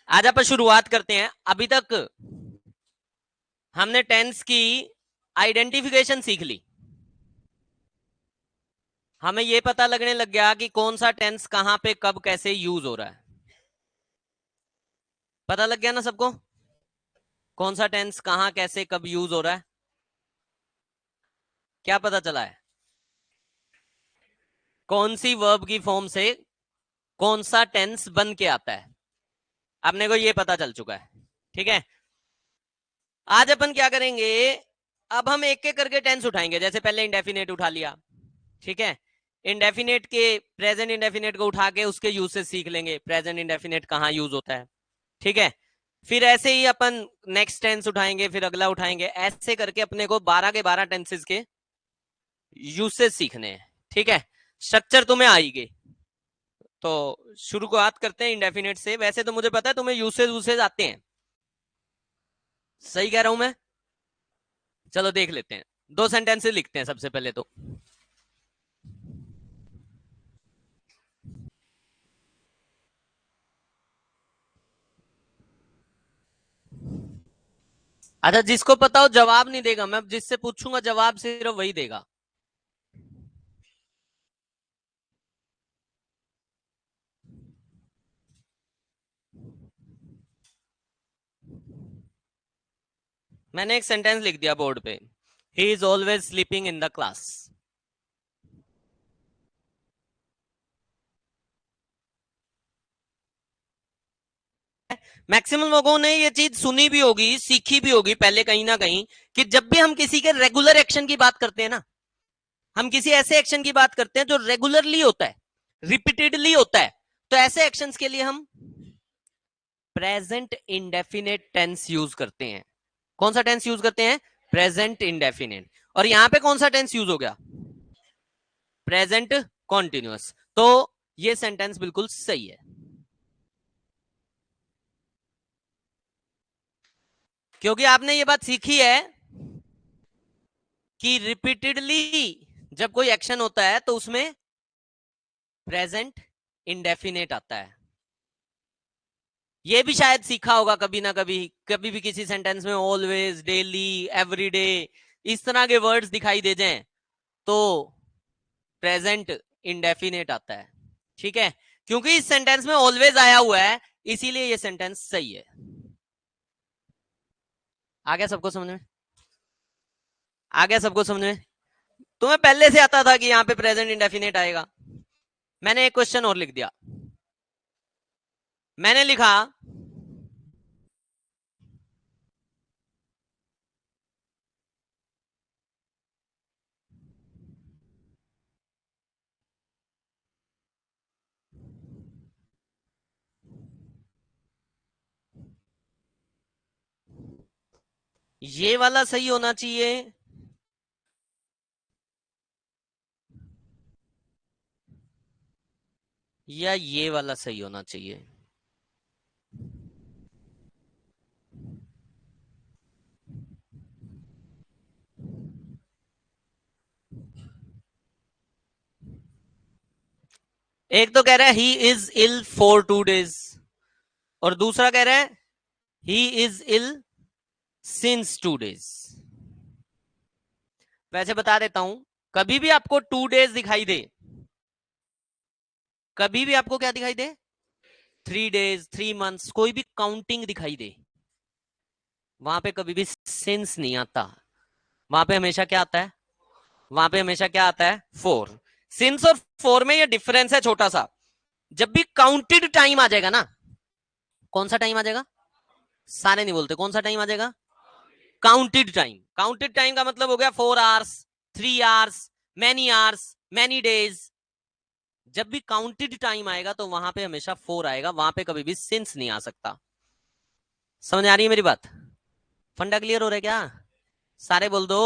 आज अपन शुरुआत करते हैं। अभी तक हमने टेंस की आइडेंटिफिकेशन सीख ली। हमें यह पता लगने लग गया कि कौन सा टेंस कहां पे कब कैसे यूज हो रहा है। पता लग गया ना सबको, कौन सा टेंस कहां कैसे कब यूज हो रहा है? क्या पता चला है? कौन सी वर्ब की फॉर्म से कौन सा टेंस बन के आता है, अपने को यह पता चल चुका है। ठीक है, आज अपन क्या करेंगे, अब हम एक एक करके टेंस उठाएंगे। जैसे पहले इंडेफिनेट उठा लिया, ठीक है। इंडेफिनेट के प्रेजेंट इंडेफिनेट को उठा के उसके यूज से सीख लेंगे, प्रेजेंट इंडेफिनेट कहाँ यूज होता है। ठीक है, फिर ऐसे ही अपन नेक्स्ट टेंस उठाएंगे, फिर अगला उठाएंगे, ऐसे करके अपने को 12 के 12 टेंसेस के यूसेज सीखने हैं। ठीक है, स्ट्रक्चर तुम्हें आएगी। तो शुरुआत करते हैं इंडेफिनेट से। वैसे तो मुझे पता है तुम्हें यूसेज वूसेज आते हैं, सही कह रहा हूं मैं? चलो देख लेते हैं, दो सेंटेंसेस लिखते हैं सबसे पहले तो। अच्छा, जिसको पता हो जवाब नहीं देगा, मैं जिससे पूछूंगा जवाब सिर्फ वही देगा। मैंने एक सेंटेंस लिख दिया बोर्ड पे, he is always sleeping in the class. Maximum लोगों ने ये चीज सुनी भी होगी, सीखी भी होगी पहले कहीं ना कहीं, कि जब भी हम किसी के रेगुलर एक्शन की बात करते हैं ना, हम किसी ऐसे एक्शन की बात करते हैं जो रेगुलरली होता है, रिपीटेडली होता है, तो ऐसे एक्शंस के लिए हम प्रेजेंट इंडेफिनेट टेंस यूज करते हैं। कौन सा टेंस यूज करते हैं? Present indefinite. और यहां पे कौन सा टेंस यूज हो गया? Present continuous. तो ये सेंटेंस बिल्कुल सही है, क्योंकि आपने ये बात सीखी है कि रिपीटेडली जब कोई एक्शन होता है तो उसमें प्रेजेंट इंडेफिनेट आता है। ये भी शायद सीखा होगा कभी ना कभी, कभी भी किसी सेंटेंस में ऑलवेज, डेली, एवरीडे, इस तरह के वर्ड्स दिखाई दे जाएं तो प्रेजेंट इंडेफिनेट आता है। ठीक है, क्योंकि इस सेंटेंस में ऑलवेज आया हुआ है, इसीलिए ये सेंटेंस सही है। आ गया सबको समझ में? आ गया सबको समझ में? तुम्हें पहले से आता था कि यहां पे प्रेजेंट इंडेफिनेट आएगा? मैंने एक क्वेश्चन और लिख दिया। मैंने लिखा, ये वाला सही होना चाहिए या ये वाला सही होना चाहिए? एक तो कह रहा है he is ill for 2 days, और दूसरा कह रहा है he is ill since 2 days। वैसे बता देता हूं, कभी भी आपको 2 days दिखाई दे, कभी भी आपको क्या दिखाई दे, 3 days, 3 months, कोई भी काउंटिंग दिखाई दे, वहां पे कभी भी सिंस नहीं आता। वहां पे हमेशा क्या आता है? वहां पे हमेशा क्या आता है? फोर। सिंस और फोर में ये डिफरेंस है छोटा सा। जब भी काउंटेड टाइम आ जाएगा ना, कौन सा टाइम आ जाएगा? सारे नहीं बोलते, कौन सा टाइम आ जाएगा? Counted time. काउंटेड टाइम का मतलब हो गया 4 hours, 3 hours, many hours, many days. जब भी काउंटेड टाइम आएगा तो वहां पे हमेशा फोर आएगा, वहां पे कभी भी सिंस नहीं आ सकता। समझ आ रही है मेरी बात? फंडा क्लियर हो रहा है क्या? सारे बोल दो।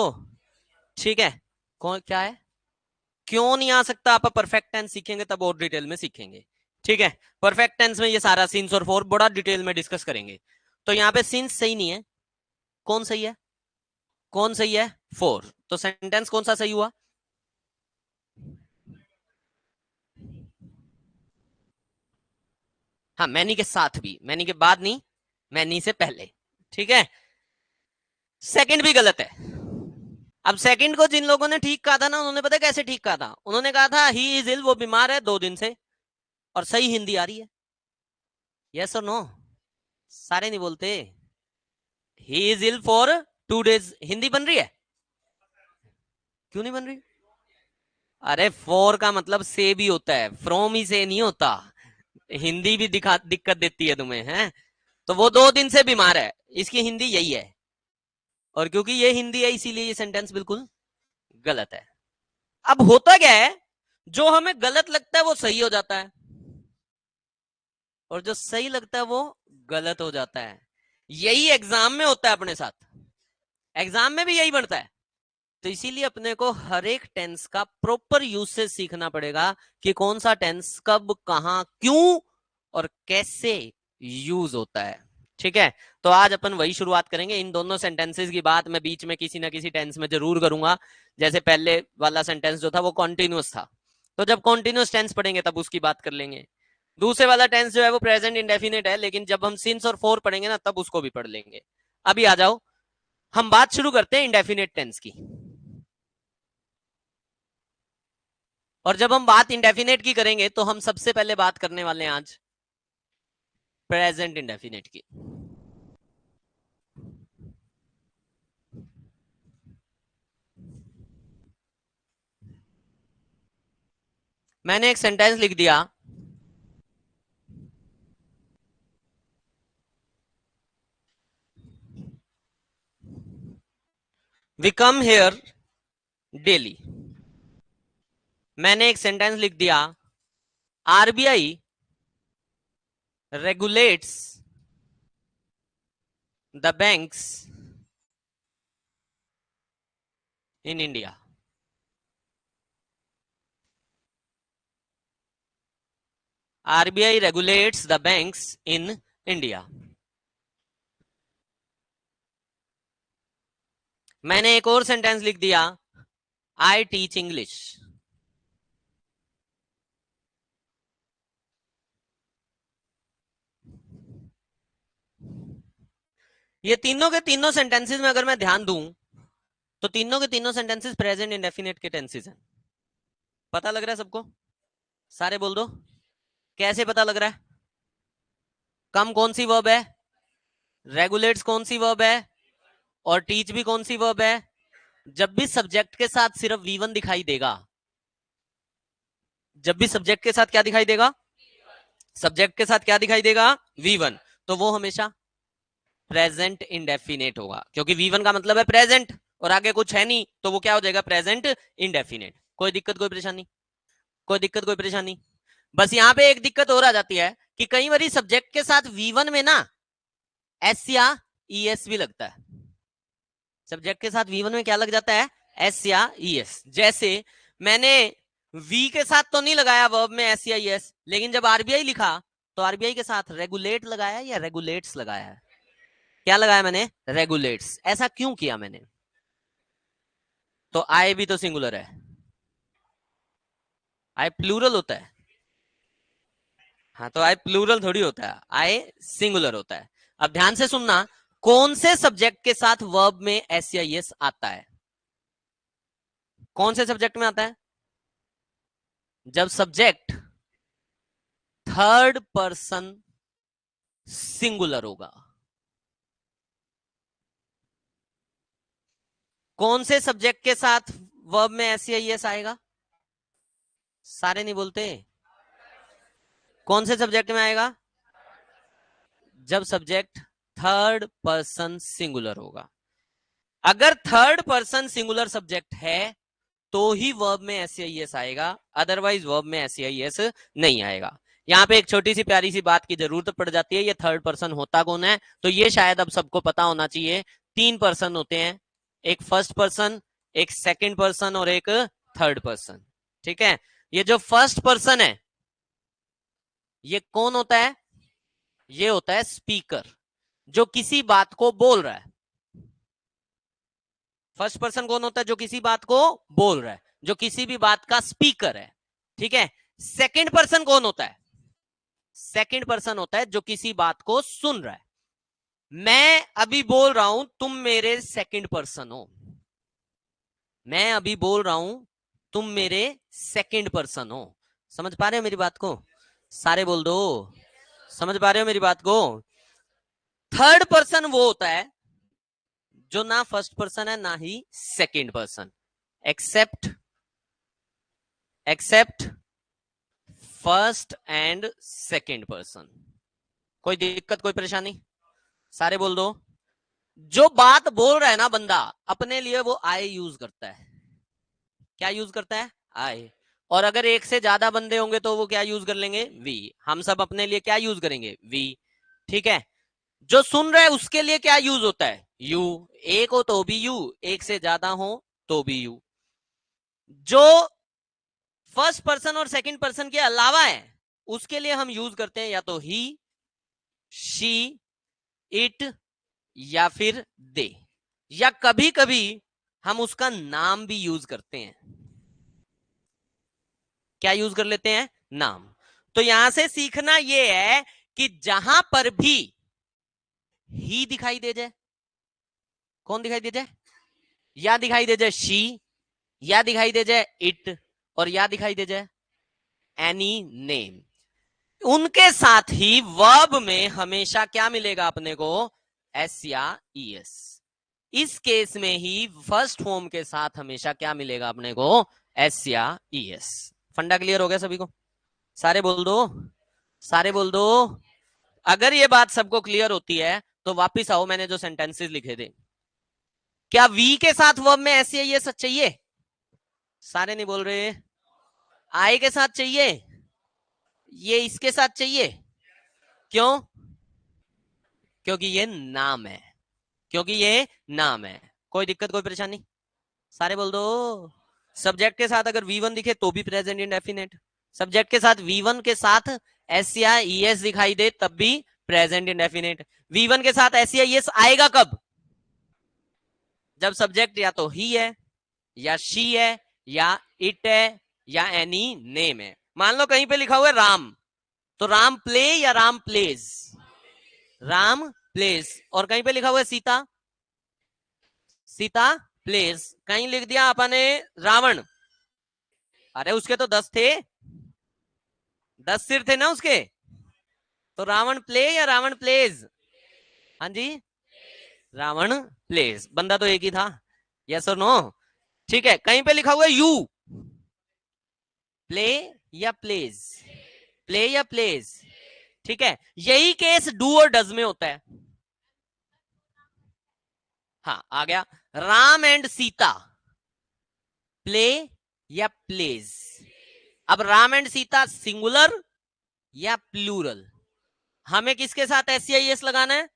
ठीक है, कौन क्या है? क्यों नहीं आ सकता? आप परफेक्ट टेंस सीखेंगे तब और डिटेल में सीखेंगे। ठीक है, परफेक्ट टेंस में ये सारा सिंस और फोर बड़ा डिटेल में डिस्कस करेंगे। तो यहाँ पे सिंस सही नहीं है, कौन सही है? कौन सही है? फोर। तो सेंटेंस कौन सा सही हुआ? हाँ, मैनी के साथ भी, मैनी के बाद नहीं, मैनी से पहले। ठीक है, सेकंड भी गलत है। अब सेकंड को जिन लोगों ने ठीक कहा था ना, उन्होंने पता है कैसे ठीक कहा था? उन्होंने कहा था ही इज इल, वो बीमार है 2 दिन से, और सही हिंदी आ रही है। यस और नो? सारे नहीं बोलते। He is ill for 2 days, Hindi बन रही है? क्यों नहीं बन रही? अरे फॉर का मतलब से भी होता है, फ्रॉम ही से नहीं होता। हिंदी भी दिक्कत देती है तुम्हें, हैं? तो वो 2 दिन से बीमार है, इसकी हिंदी यही है। और क्योंकि ये हिंदी है, इसीलिए ये सेंटेंस बिल्कुल गलत है। अब होता क्या है, जो हमें गलत लगता है वो सही हो जाता है, और जो सही लगता है वो गलत हो जाता है। यही एग्जाम में होता है अपने साथ, एग्जाम में भी यही बनता है। तो इसीलिए अपने को हर एक टेंस का प्रॉपर यूसेज सीखना पड़ेगा कि कौन सा टेंस कब, कहां, क्यों और कैसे यूज होता है। ठीक है, तो आज अपन वही शुरुआत करेंगे। इन दोनों सेंटेंसेस की बात मैं बीच में किसी ना किसी टेंस में जरूर करूंगा। जैसे पहले वाला सेंटेंस जो था वो कॉन्टिन्यूअस था, तो जब कॉन्टिन्यूअस टेंस पढ़ेंगे तब उसकी बात कर लेंगे। दूसरे वाला टेंस जो है वो प्रेजेंट इंडेफिनिट है, लेकिन जब हम सिंस और फोर पढ़ेंगे ना तब उसको भी पढ़ लेंगे। अभी आ जाओ, हम बात शुरू करते हैं इंडेफिनिट टेंस की। और जब हम बात इंडेफिनेट की करेंगे तो हम सबसे पहले बात करने वाले हैं आज प्रेजेंट इंडेफिनेट की। मैंने एक सेंटेंस लिख दिया, वी कम हेयर डेली। मैंने एक सेंटेंस लिख दिया, RBI regulates the banks in India. RBI regulates the banks in India. मैंने एक और सेंटेंस लिख दिया, आई टीच इंग्लिश। ये तीनों के तीनों सेंटेंसेस में अगर मैं ध्यान दूं तो तीनों के तीनों सेंटेंसेस प्रेजेंट इंडेफिनिट के टेंसेस हैं। पता लग रहा है सबको? सारे बोल दो, कैसे पता लग रहा है? कम कौन सी वर्ब है, रेगुलेट्स कौन सी वर्ब है, और टीच भी कौन सी वर्ब है? जब भी सब्जेक्ट के साथ सिर्फ V1 दिखाई देगा, जब भी सब्जेक्ट के साथ क्या दिखाई देगा, सब्जेक्ट के साथ क्या दिखाई देगा, V1, तो वो हमेशा प्रेजेंट इंडेफिनेट होगा, क्योंकि V1 का मतलब है प्रेजेंट और आगे कुछ है नहीं, तो वो क्या हो जाएगा, प्रेजेंट इंडेफिनेट। कोई दिक्कत, कोई परेशानी? कोई दिक्कत, कोई परेशानी? बस यहां पे एक दिक्कत और आ जाती है कि कई बार सब्जेक्ट के साथ V1 में ना एस या ES भी लगता है। सब्जेक्ट के साथ V1 में क्या लग जाता है, एस या ES। जैसे मैंने V के साथ तो नहीं लगाया वर्ब में एस या ES, लेकिन जब आरबीआई लिखा तो आरबीआई के साथ रेगुलेट लगाया या रेगुलेट्स लगाया है? क्या लगाया मैंने, रेगुलेट्स। ऐसा क्यों किया मैंने? तो आई भी तो सिंगुलर है, आई प्लूरल होता है। हाँ, तो आई प्लूरल थोड़ी होता है, आई सिंगुलर होता है। अब ध्यान से सुनना, कौन से सब्जेक्ट के साथ वर्ब में एस या ES आता है? कौन से सब्जेक्ट में आता है? जब सब्जेक्ट थर्ड पर्सन सिंगुलर होगा। कौन से सब्जेक्ट के साथ वर्ब में एस या ES आएगा? सारे नहीं बोलते। कौन से सब्जेक्ट में आएगा? जब सब्जेक्ट थर्ड पर्सन सिंगुलर होगा। अगर थर्ड पर्सन सिंगुलर सब्जेक्ट है तो ही वर्ब में एस या ES आएगा, अदरवाइज वर्ब में एस या ES नहीं आएगा। यहाँ पे एक छोटी सी प्यारी सी बात की जरूरत पड़ जाती है, ये थर्ड पर्सन होता कौन है? तो ये शायद अब सबको पता होना चाहिए। 3 पर्सन होते हैं, एक फर्स्ट पर्सन, एक सेकंड पर्सन और एक थर्ड पर्सन। ठीक है, ये जो फर्स्ट पर्सन है ये कौन होता है? ये होता है स्पीकर, जो किसी बात को बोल रहा है। फर्स्ट पर्सन कौन होता है? जो किसी बात को बोल रहा है, जो किसी भी बात का स्पीकर है। ठीक है, सेकंड पर्सन कौन होता है? सेकंड पर्सन होता है जो किसी बात को सुन रहा है। मैं अभी बोल रहा हूं, तुम मेरे सेकंड पर्सन हो। मैं अभी बोल रहा हूं, तुम मेरे सेकंड पर्सन हो। समझ पा रहे हो मेरी बात को? सारे बोल दो, समझ पा रहे हो मेरी बात को? थर्ड पर्सन वो होता है जो ना फर्स्ट पर्सन है ना ही second person, except first and second person. कोई दिक्कत, कोई परेशानी? सारे बोल दो। जो बात बोल रहा है ना बंदा, अपने लिए वो आई यूज करता है। क्या यूज करता है? आई। और अगर एक से ज्यादा बंदे होंगे तो वो क्या यूज कर लेंगे? वी। हम सब अपने लिए क्या यूज करेंगे? वी। ठीक है। जो सुन रहा है उसके लिए क्या यूज होता है? यू। एक हो तो भी यू, एक से ज्यादा हो तो भी यू। जो फर्स्ट पर्सन और सेकंड पर्सन के अलावा है उसके लिए हम यूज करते हैं या तो ही, शी, इट या फिर दे, या कभी कभी हम उसका नाम भी यूज करते हैं। क्या यूज कर लेते हैं? नाम। तो यहां से सीखना यह है कि जहां पर भी ही दिखाई दे जाए, कौन दिखाई दे जाए? या दिखाई दे जाए शी, या दिखाई दे जाए इट, और या दिखाई दे जाए एनी नेम, उनके साथ ही वर्ब में हमेशा क्या मिलेगा अपने को? एस या ई एस। इस केस में ही फर्स्ट फॉर्म के साथ हमेशा क्या मिलेगा अपने को? एस या ई एस। फंडा क्लियर हो गया सभी को? सारे बोल दो, सारे बोल दो। अगर ये बात सबको क्लियर होती है तो वापिस आओ, मैंने जो सेंटेंसेस लिखे थे। क्या वी के साथ वर्ब में एस या ई एस चाहिए? सारे नहीं बोल रहे। आई के साथ चाहिए? ये इसके साथ चाहिए? क्यों? क्योंकि ये नाम है, क्योंकि ये नाम है। कोई दिक्कत, कोई परेशानी? सारे बोल दो। सब्जेक्ट के साथ अगर V1 दिखे तो भी प्रेजेंट इंडेफिनेट, सब्जेक्ट के साथ V1 के साथ एस या ई एस दिखाई दे तब भी प्रेजेंट इंडेफिनेट। V1 के साथ एस या ई एस आएगा कब? जब सब्जेक्ट या तो ही है, या शी है, या इट है, या एनी नेम है। मान लो कहीं पे लिखा हुआ है राम, तो राम प्ले या राम प्लेज? राम प्लेस। और कहीं पे लिखा हुआ है सीता, सीता प्लेस। कहीं लिख दिया आपने रावण, अरे उसके तो 10 थे, 10 सिर थे ना उसके, तो रावण प्ले या रावण प्लेज? हाँ जी, रावण प्लेस। बंदा तो एक ही था, यस और नो? ठीक है। कहीं पे लिखा हुआ है यू, प्ले या प्लेज? प्ले या प्लेज? ठीक है। यही केस डू और डज में होता है। हाँ आ गया। राम एंड सीता, प्ले या प्लेज? अब राम एंड सीता सिंगुलर या प्लूरल? हमें किसके साथ एस या एस लगाना है?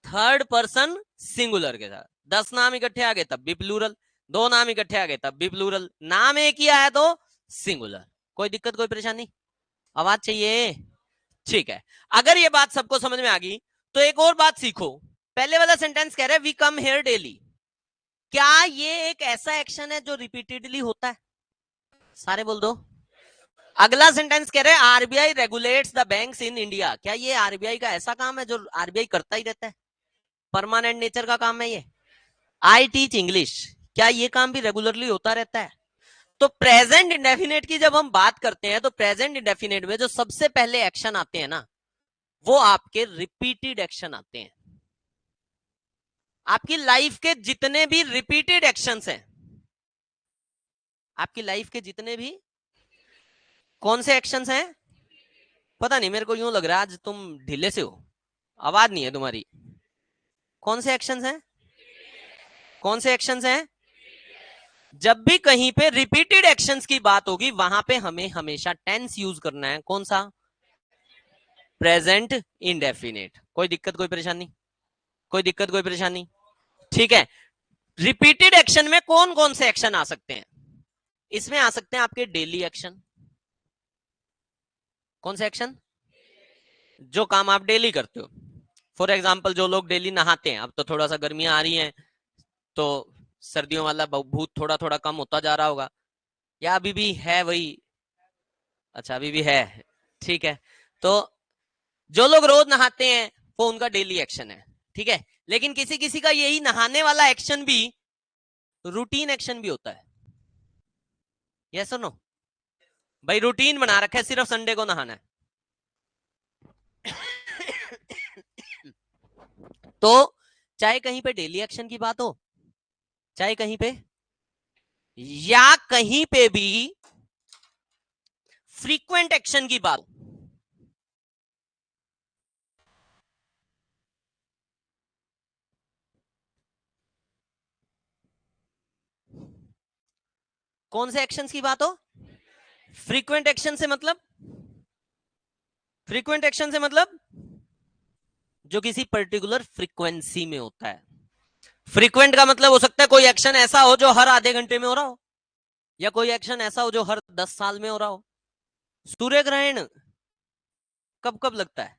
थर्ड पर्सन सिंगुलर के साथ। 10 नाम इकट्ठे आ गए तब भी प्लूरल, 2 नाम इकट्ठे आ गए तब भी प्लूरल, नाम एक ही आया तो सिंगुलर। कोई दिक्कत, कोई परेशानी? आवाज चाहिए? ठीक है। अगर ये बात सबको समझ में आ गई तो एक और बात सीखो। पहले वाला सेंटेंस कह रहा है वी कम हियर डेली। क्या ये एक ऐसा एक्शन है जो रिपीटेडली होता है? सारे बोल दो। अगला सेंटेंस कह रहे हैं RBI regulates the banks in India. क्या ये आरबीआई का ऐसा काम है जो आरबीआई करता ही रहता है, परमानेंट नेचर का काम है ये? आई टीच इंग्लिश, क्या ये काम भी रेगुलरली होता रहता है? तो प्रेजेंट इंडेफिनेट की जब हम बात करते हैं तो प्रेजेंट इंडेफिनेट में जो सबसे पहले एक्शन आते हैं ना, वो आपके रिपीटेड एक्शन आते हैं। आपकी लाइफ के जितने भी रिपीटेड एक्शंस हैं, आपकी लाइफ के जितने भी कौन से एक्शंस हैं? पता नहीं, मेरे को यूं लग रहा है आज तुम ढीले से हो, आवाज नहीं है तुम्हारी। कौन से एक्शंस हैं? कौन से एक्शंस हैं? जब भी कहीं पे रिपीटेड एक्शंस की बात होगी वहां पे हमें हमेशा टेंस यूज करना है। कौन सा? Present indefinite. कोई दिक्कत, कोई परेशानी? कोई दिक्कत, कोई परेशानी? ठीक है। रिपीटेड एक्शन में कौन कौन से एक्शन आ सकते हैं? इसमें आ सकते हैं आपके डेली एक्शन। कौन से एक्शन? जो काम आप डेली करते हो। फॉर एग्जाम्पल जो लोग डेली नहाते हैं, अब तो थोड़ा सा गर्मियां आ रही हैं तो सर्दियों वाला भूत थोड़ा थोड़ा कम होता जा रहा होगा, या अभी भी है वही? अच्छा अभी भी है, ठीक है। तो जो लोग रोज नहाते हैं वो उनका डेली एक्शन है, ठीक है। लेकिन किसी किसी का यही नहाने वाला एक्शन भी रूटीन एक्शन भी होता है। यस और नो? भाई रूटीन बना रखा है, सिर्फ संडे को नहाना है। तो चाहे कहीं पे डेली एक्शन की बात हो, चाहे कहीं पे, या कहीं पे भी फ्रीक्वेंट एक्शन की बात हो, कौन से एक्शंस की बात हो? फ्रीक्वेंट एक्शन से मतलब, फ्रीक्वेंट एक्शन से मतलब जो किसी पर्टिकुलर फ्रीक्वेंसी में होता है। फ्रीक्वेंट का मतलब हो सकता है कोई एक्शन ऐसा हो जो हर आधे घंटे में हो रहा हो, या कोई एक्शन ऐसा हो जो हर 10 साल में हो रहा हो। सूर्य ग्रहण कब कब लगता है?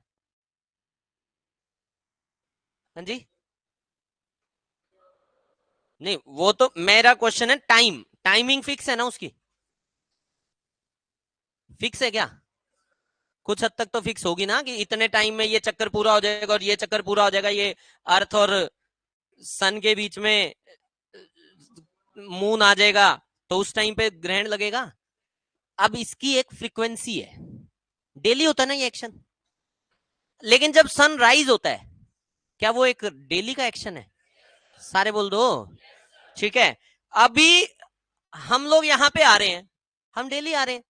हाँ जी, नहीं वो तो मेरा क्वेश्चन है, टाइम, टाइमिंग फिक्स है ना उसकी? फिक्स है क्या? कुछ हद तक तो फिक्स होगी ना, कि इतने टाइम में ये चक्कर पूरा हो जाएगा और ये चक्कर पूरा हो जाएगा, ये अर्थ और सन के बीच में मून आ जाएगा, तो उस टाइम पे ग्रहण लगेगा। अब इसकी एक फ्रीक्वेंसी है, डेली होता है ना ये एक्शन। लेकिन जब सन राइज होता है, क्या वो एक डेली का एक्शन है? सारे बोल दो। ठीक है, अभी हम लोग यहाँ पे आ रहे हैं, हम डेली आ रहे हैं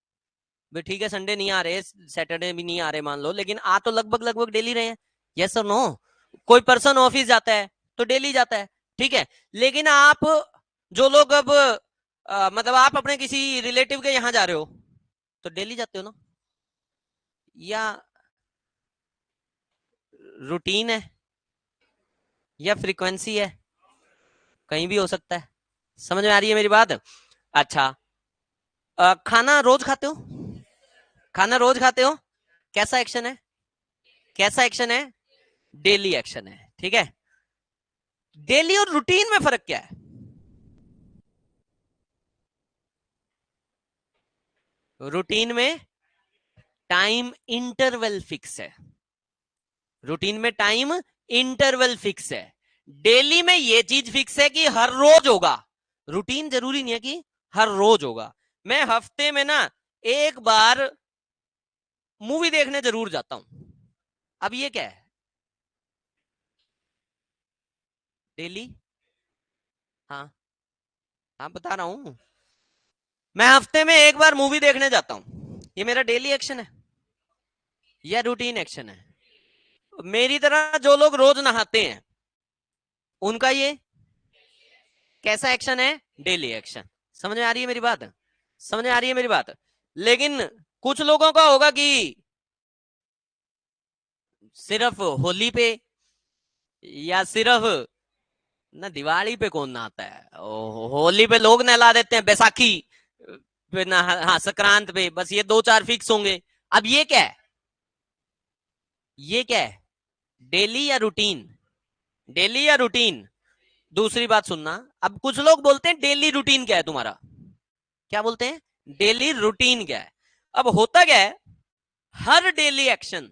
भाई, ठीक है संडे नहीं आ रहे, सैटरडे भी नहीं आ रहे मान लो, लेकिन आ तो लगभग लगभग डेली रहे हैं। यस और नो? कोई पर्सन ऑफिस जाता है तो डेली जाता है, ठीक है। लेकिन आप जो लोग अब मतलब आप अपने किसी रिलेटिव के यहाँ जा रहे हो तो डेली जाते हो ना? या रूटीन है, या फ्रीक्वेंसी है, कहीं भी हो सकता है। समझ में आ रही है मेरी बात? अच्छा, खाना रोज खाते हो? खाना रोज खाते हो? कैसा एक्शन है? कैसा एक्शन है? डेली एक्शन है, ठीक है। डेली और रूटीन में फर्क क्या है? रूटीन में टाइम इंटरवल फिक्स है, रूटीन में टाइम इंटरवल फिक्स है। डेली में ये चीज फिक्स है कि हर रोज होगा, रूटीन जरूरी नहीं है कि हर रोज होगा। मैं हफ्ते में ना एक बार मूवी देखने जरूर जाता हूं, अब ये क्या है? डेली? हाँ, हाँ बता रहा हूं, मैं हफ्ते में एक बार मूवी देखने जाता हूं, ये मेरा डेली एक्शन है या रूटीन एक्शन है? मेरी तरह जो लोग रोज नहाते हैं उनका ये कैसा एक्शन है? Daily action. समझ में आ रही है मेरी बात? समझ में आ रही है मेरी बात? लेकिन कुछ लोगों का होगा कि सिर्फ होली पे, या सिर्फ ना दिवाली पे कौन नहाता है, होली पे लोग नहला देते हैं, बैसाखी पे ना, हाँ संक्रांत पे, बस ये दो चार फिक्स होंगे। अब ये क्या है? ये क्या है? डेली या रूटीन? डेली या रूटीन? दूसरी बात सुनना, अब कुछ लोग बोलते हैं डेली रूटीन क्या है तुम्हारा? क्या बोलते हैं? डेली रूटीन क्या है? अब होता क्या है, हर डेली एक्शन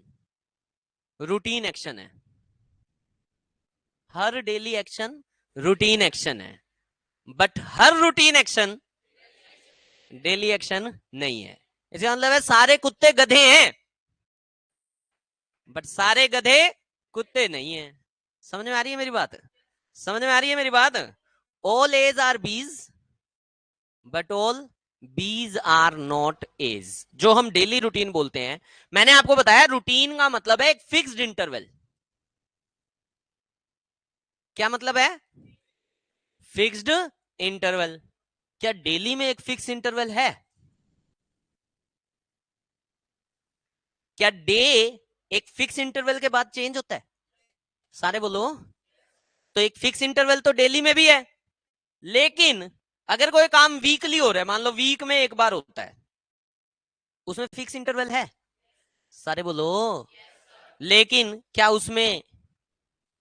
रूटीन एक्शन है, हर डेली एक्शन रूटीन एक्शन है, but her routine action daily action नहीं है। इसका मतलब है सारे कुत्ते गधे हैं, बट सारे गधे कुत्ते नहीं है। समझ में आ रही है मेरी बात? समझ में आ रही है मेरी बात? All As are Bs, but all Bs are not As. जो हम डेली रूटीन बोलते हैं, मैंने आपको बताया रूटीन का मतलब है एक फिक्स्ड इंटरवल। क्या मतलब है? Fixed interval. क्या डेली में एक फिक्स इंटरवल है? क्या डे एक फिक्स इंटरवल के बाद चेंज होता है? सारे बोलो। तो एक फिक्स इंटरवल तो डेली में भी है, लेकिन अगर कोई काम वीकली हो रहा है, मान लो वीक में एक बार होता है, उसमें फिक्स इंटरवल है? सारे बोलो। लेकिन क्या उसमें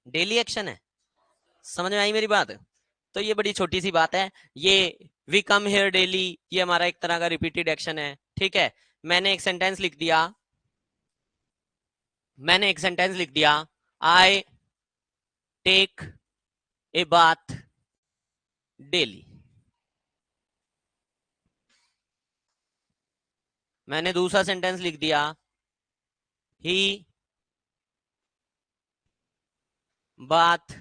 डेली एक्शन है? समझ में आई मेरी बात? तो ये बड़ी छोटी सी बात है, ये वी कम हेयर डेली, ये हमारा एक तरह का रिपीटेड एक्शन है, ठीक है। मैंने एक सेंटेंस लिख दिया, मैंने एक सेंटेंस लिख दिया, I take a bath daily. मैंने दूसरा सेंटेंस लिख दिया, he bath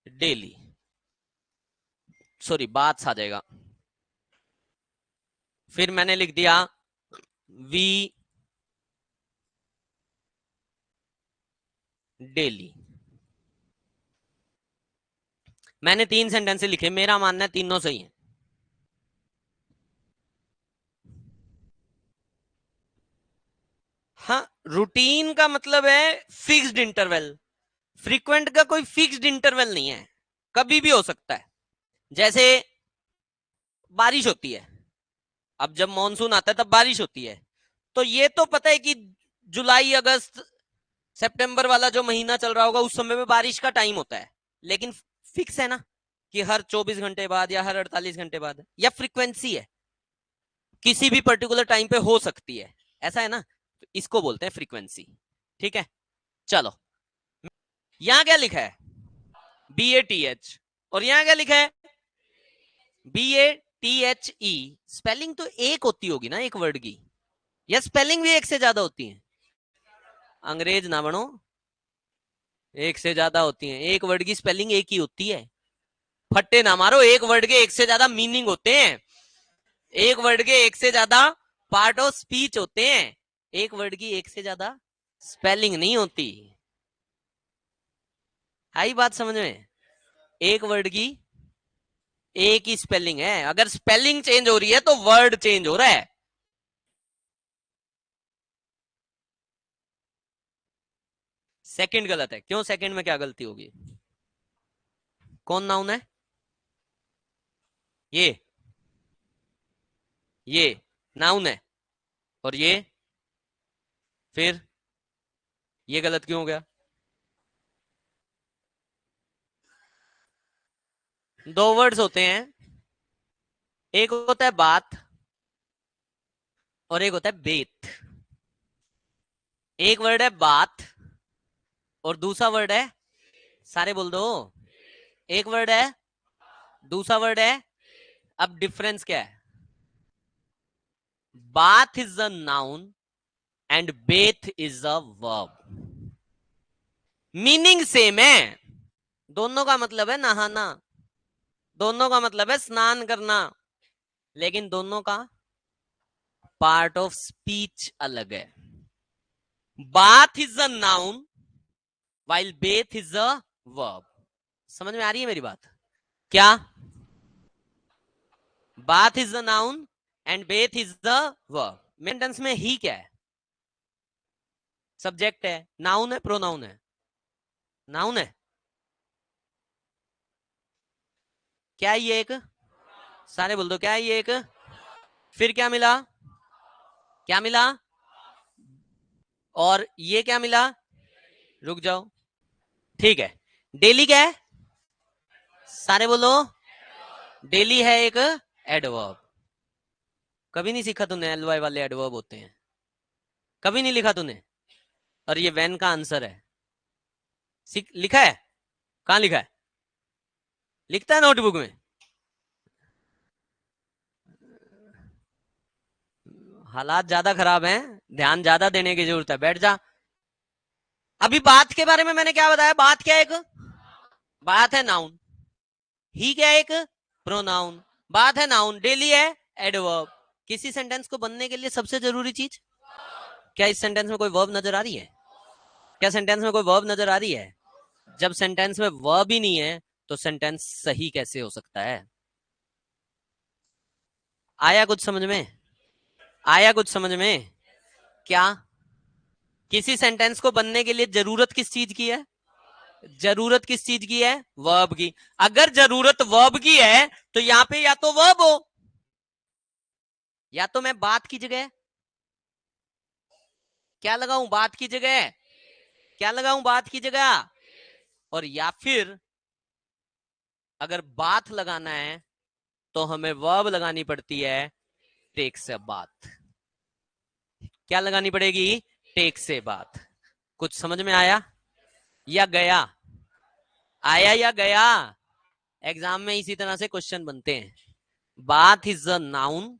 daily, sorry baths आ जाएगा। फिर मैंने लिख दिया, वी डेली। मैंने 3 सेंटेंस लिखे, मेरा मानना है तीनों सही है। हाँ, रूटीन का मतलब है फिक्स्ड इंटरवल, फ्रीक्वेंट का कोई फिक्स्ड इंटरवल नहीं है, कभी भी हो सकता है। जैसे बारिश होती है, अब जब मॉनसून आता है तब बारिश होती है, तो ये तो पता है कि जुलाई अगस्त सितंबर वाला जो महीना चल रहा होगा उस समय में बारिश का टाइम होता है, लेकिन फिक्स है ना कि हर 24 घंटे बाद या हर 48 घंटे बाद, या फ्रीक्वेंसी है, किसी भी पर्टिकुलर टाइम पे हो सकती है, ऐसा है ना, तो इसको बोलते हैं फ्रीक्वेंसी। ठीक है, चलो यहां क्या लिखा है, BATH, और यहां क्या लिखा है, BATHE। स्पेलिंग तो एक होती होगी ना एक वर्ड की, या स्पेलिंग भी एक से ज्यादा होती है? अंग्रेज ना बनो, एक से ज्यादा होती है, एक वर्ड की स्पेलिंग एक ही होती है। फट्टे ना मारो, एक वर्ड के एक से ज्यादा मीनिंग होते हैं, एक वर्ड के एक से ज्यादा पार्ट ऑफ स्पीच होते हैं, एक वर्ड की एक से ज्यादा स्पेलिंग नहीं होती। आई बात समझ में? एक वर्ड की एक ही स्पेलिंग है, अगर स्पेलिंग चेंज हो रही है तो वर्ड चेंज हो रहा है। सेकंड गलत है, क्यों सेकंड में क्या गलती होगी? कौन नाउन है? ये नाउन है, और ये फिर ये गलत क्यों हो गया? दो वर्ड्स होते हैं, एक होता है बात और एक होता है बेत। एक वर्ड है बात और दूसरा वर्ड है, सारे बोल दो, एक वर्ड है दूसरा वर्ड है, अब डिफरेंस क्या है? Bath is a noun and Beth is a verb, meaning same है, दोनों का मतलब है नहाना, दोनों का मतलब है स्नान करना, लेकिन दोनों का पार्ट ऑफ स्पीच अलग है। Bath is a noun while Beth is a verb. समझ में आ रही है मेरी बात? क्या? Bath is the noun and Beth is the verb. Sentence में ही क्या है? सब्जेक्ट है, नाउन है, प्रोनाउन है? नाउन है। क्या है ये? एक, सारे बोल दो, क्या है ये? एक, फिर क्या मिला? क्या मिला? और ये क्या मिला? रुक जाओ, ठीक है, डेली क्या है? सारे बोलो, डेली है एक एडवर्ब। कभी नहीं सीखा तूने एलवाई वाले एडवर्ब होते हैं? कभी नहीं लिखा तूने? और ये वैन का आंसर है, लिखा है? कहां लिखा है? लिखता है नोटबुक में? हालात ज्यादा खराब हैं, ध्यान ज्यादा देने की जरूरत है, बैठ जा। अभी बात के बारे में मैंने क्या बताया, बात क्या है? एक बात है नाउन, ही क्या है? एक प्रोनाउन। बात है नाउन, डेली है एडवर्ब। किसी सेंटेंस को बनने के लिए सबसे जरूरी चीज क्या? इस सेंटेंस में कोई वर्ब नजर आ रही है? क्या सेंटेंस में कोई वर्ब नजर आ रही है? जब सेंटेंस में वर्ब ही नहीं है तो सेंटेंस सही कैसे हो सकता है? आया कुछ समझ में? आया कुछ समझ में? क्या किसी सेंटेंस को बनने के लिए जरूरत किस चीज की है? जरूरत किस चीज की है? वर्ब की। अगर जरूरत वर्ब की है तो यहां पे या तो वर्ब हो, या तो मैं बात की जगह क्या लगाऊं? बात की जगह क्या लगाऊं? बात की जगह, और या फिर अगर बात लगाना है तो हमें वर्ब लगानी पड़ती है, टेक से बात। क्या लगानी पड़ेगी? टेक से बात। कुछ समझ में आया या गया? आया या गया? एग्जाम में इसी तरह से क्वेश्चन बनते हैं। Bath is a noun,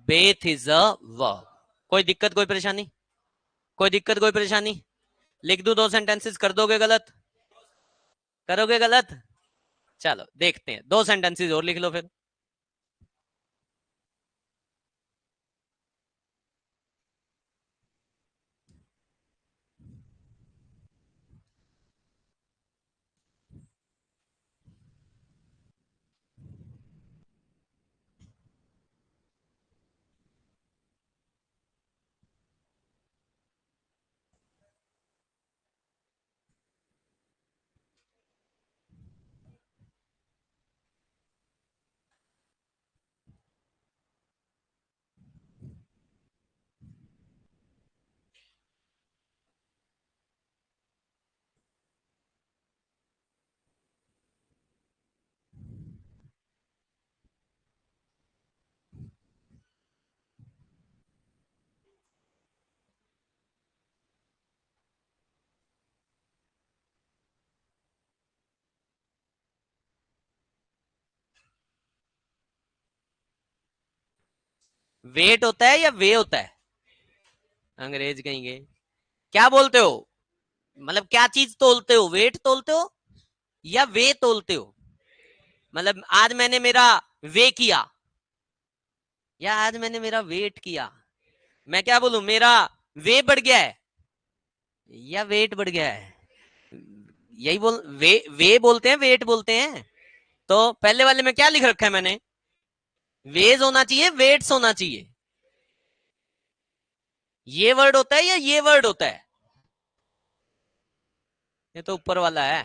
Beth is a verb. कोई दिक्कत, कोई परेशानी? कोई दिक्कत, कोई परेशानी? लिख दूं 2 सेंटेंसेस, कर दोगे गलत? करोगे गलत? चलो देखते हैं, 2 सेंटेंसेस और लिख लो फिर। वेट होता है या वे होता है? अंग्रेज कहेंगे। क्या बोलते हो? मतलब क्या चीज तोलते हो? वेट तोलते हो या वे तोलते हो? मतलब आज मैंने मेरा वे किया या आज मैंने मेरा वेट किया? मैं क्या बोलूं, मेरा वे बढ़ गया है या वेट बढ़ गया है? यही बोल, वे बोलते हैं, वेट बोलते हैं। तो पहले वाले में क्या लिख रखा है मैंने? वेज होना चाहिए, वेट्स होना चाहिए। ये वर्ड होता है या ये वर्ड होता है? ये तो ऊपर वाला है,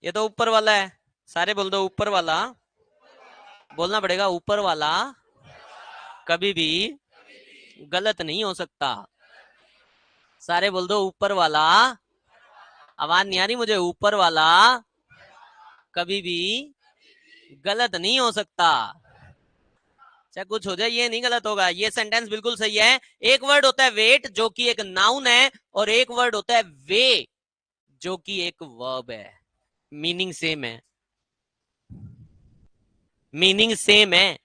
ये तो ऊपर वाला है। सारे बोल दो ऊपर वाला। बोलना पड़ेगा, ऊपर वाला कभी भी गलत नहीं हो सकता। सारे बोल दो ऊपर वाला। आवाज नहीं आ रही मुझे। ऊपर वाला कभी भी गलत नहीं हो सकता। चाहे कुछ हो जाए, ये नहीं गलत होगा। ये सेंटेंस बिल्कुल सही है। एक वर्ड होता है वेट जो कि एक नाउन है, और एक वर्ड होता है वे जो कि एक वर्ब है। मीनिंग सेम है, मीनिंग सेम है।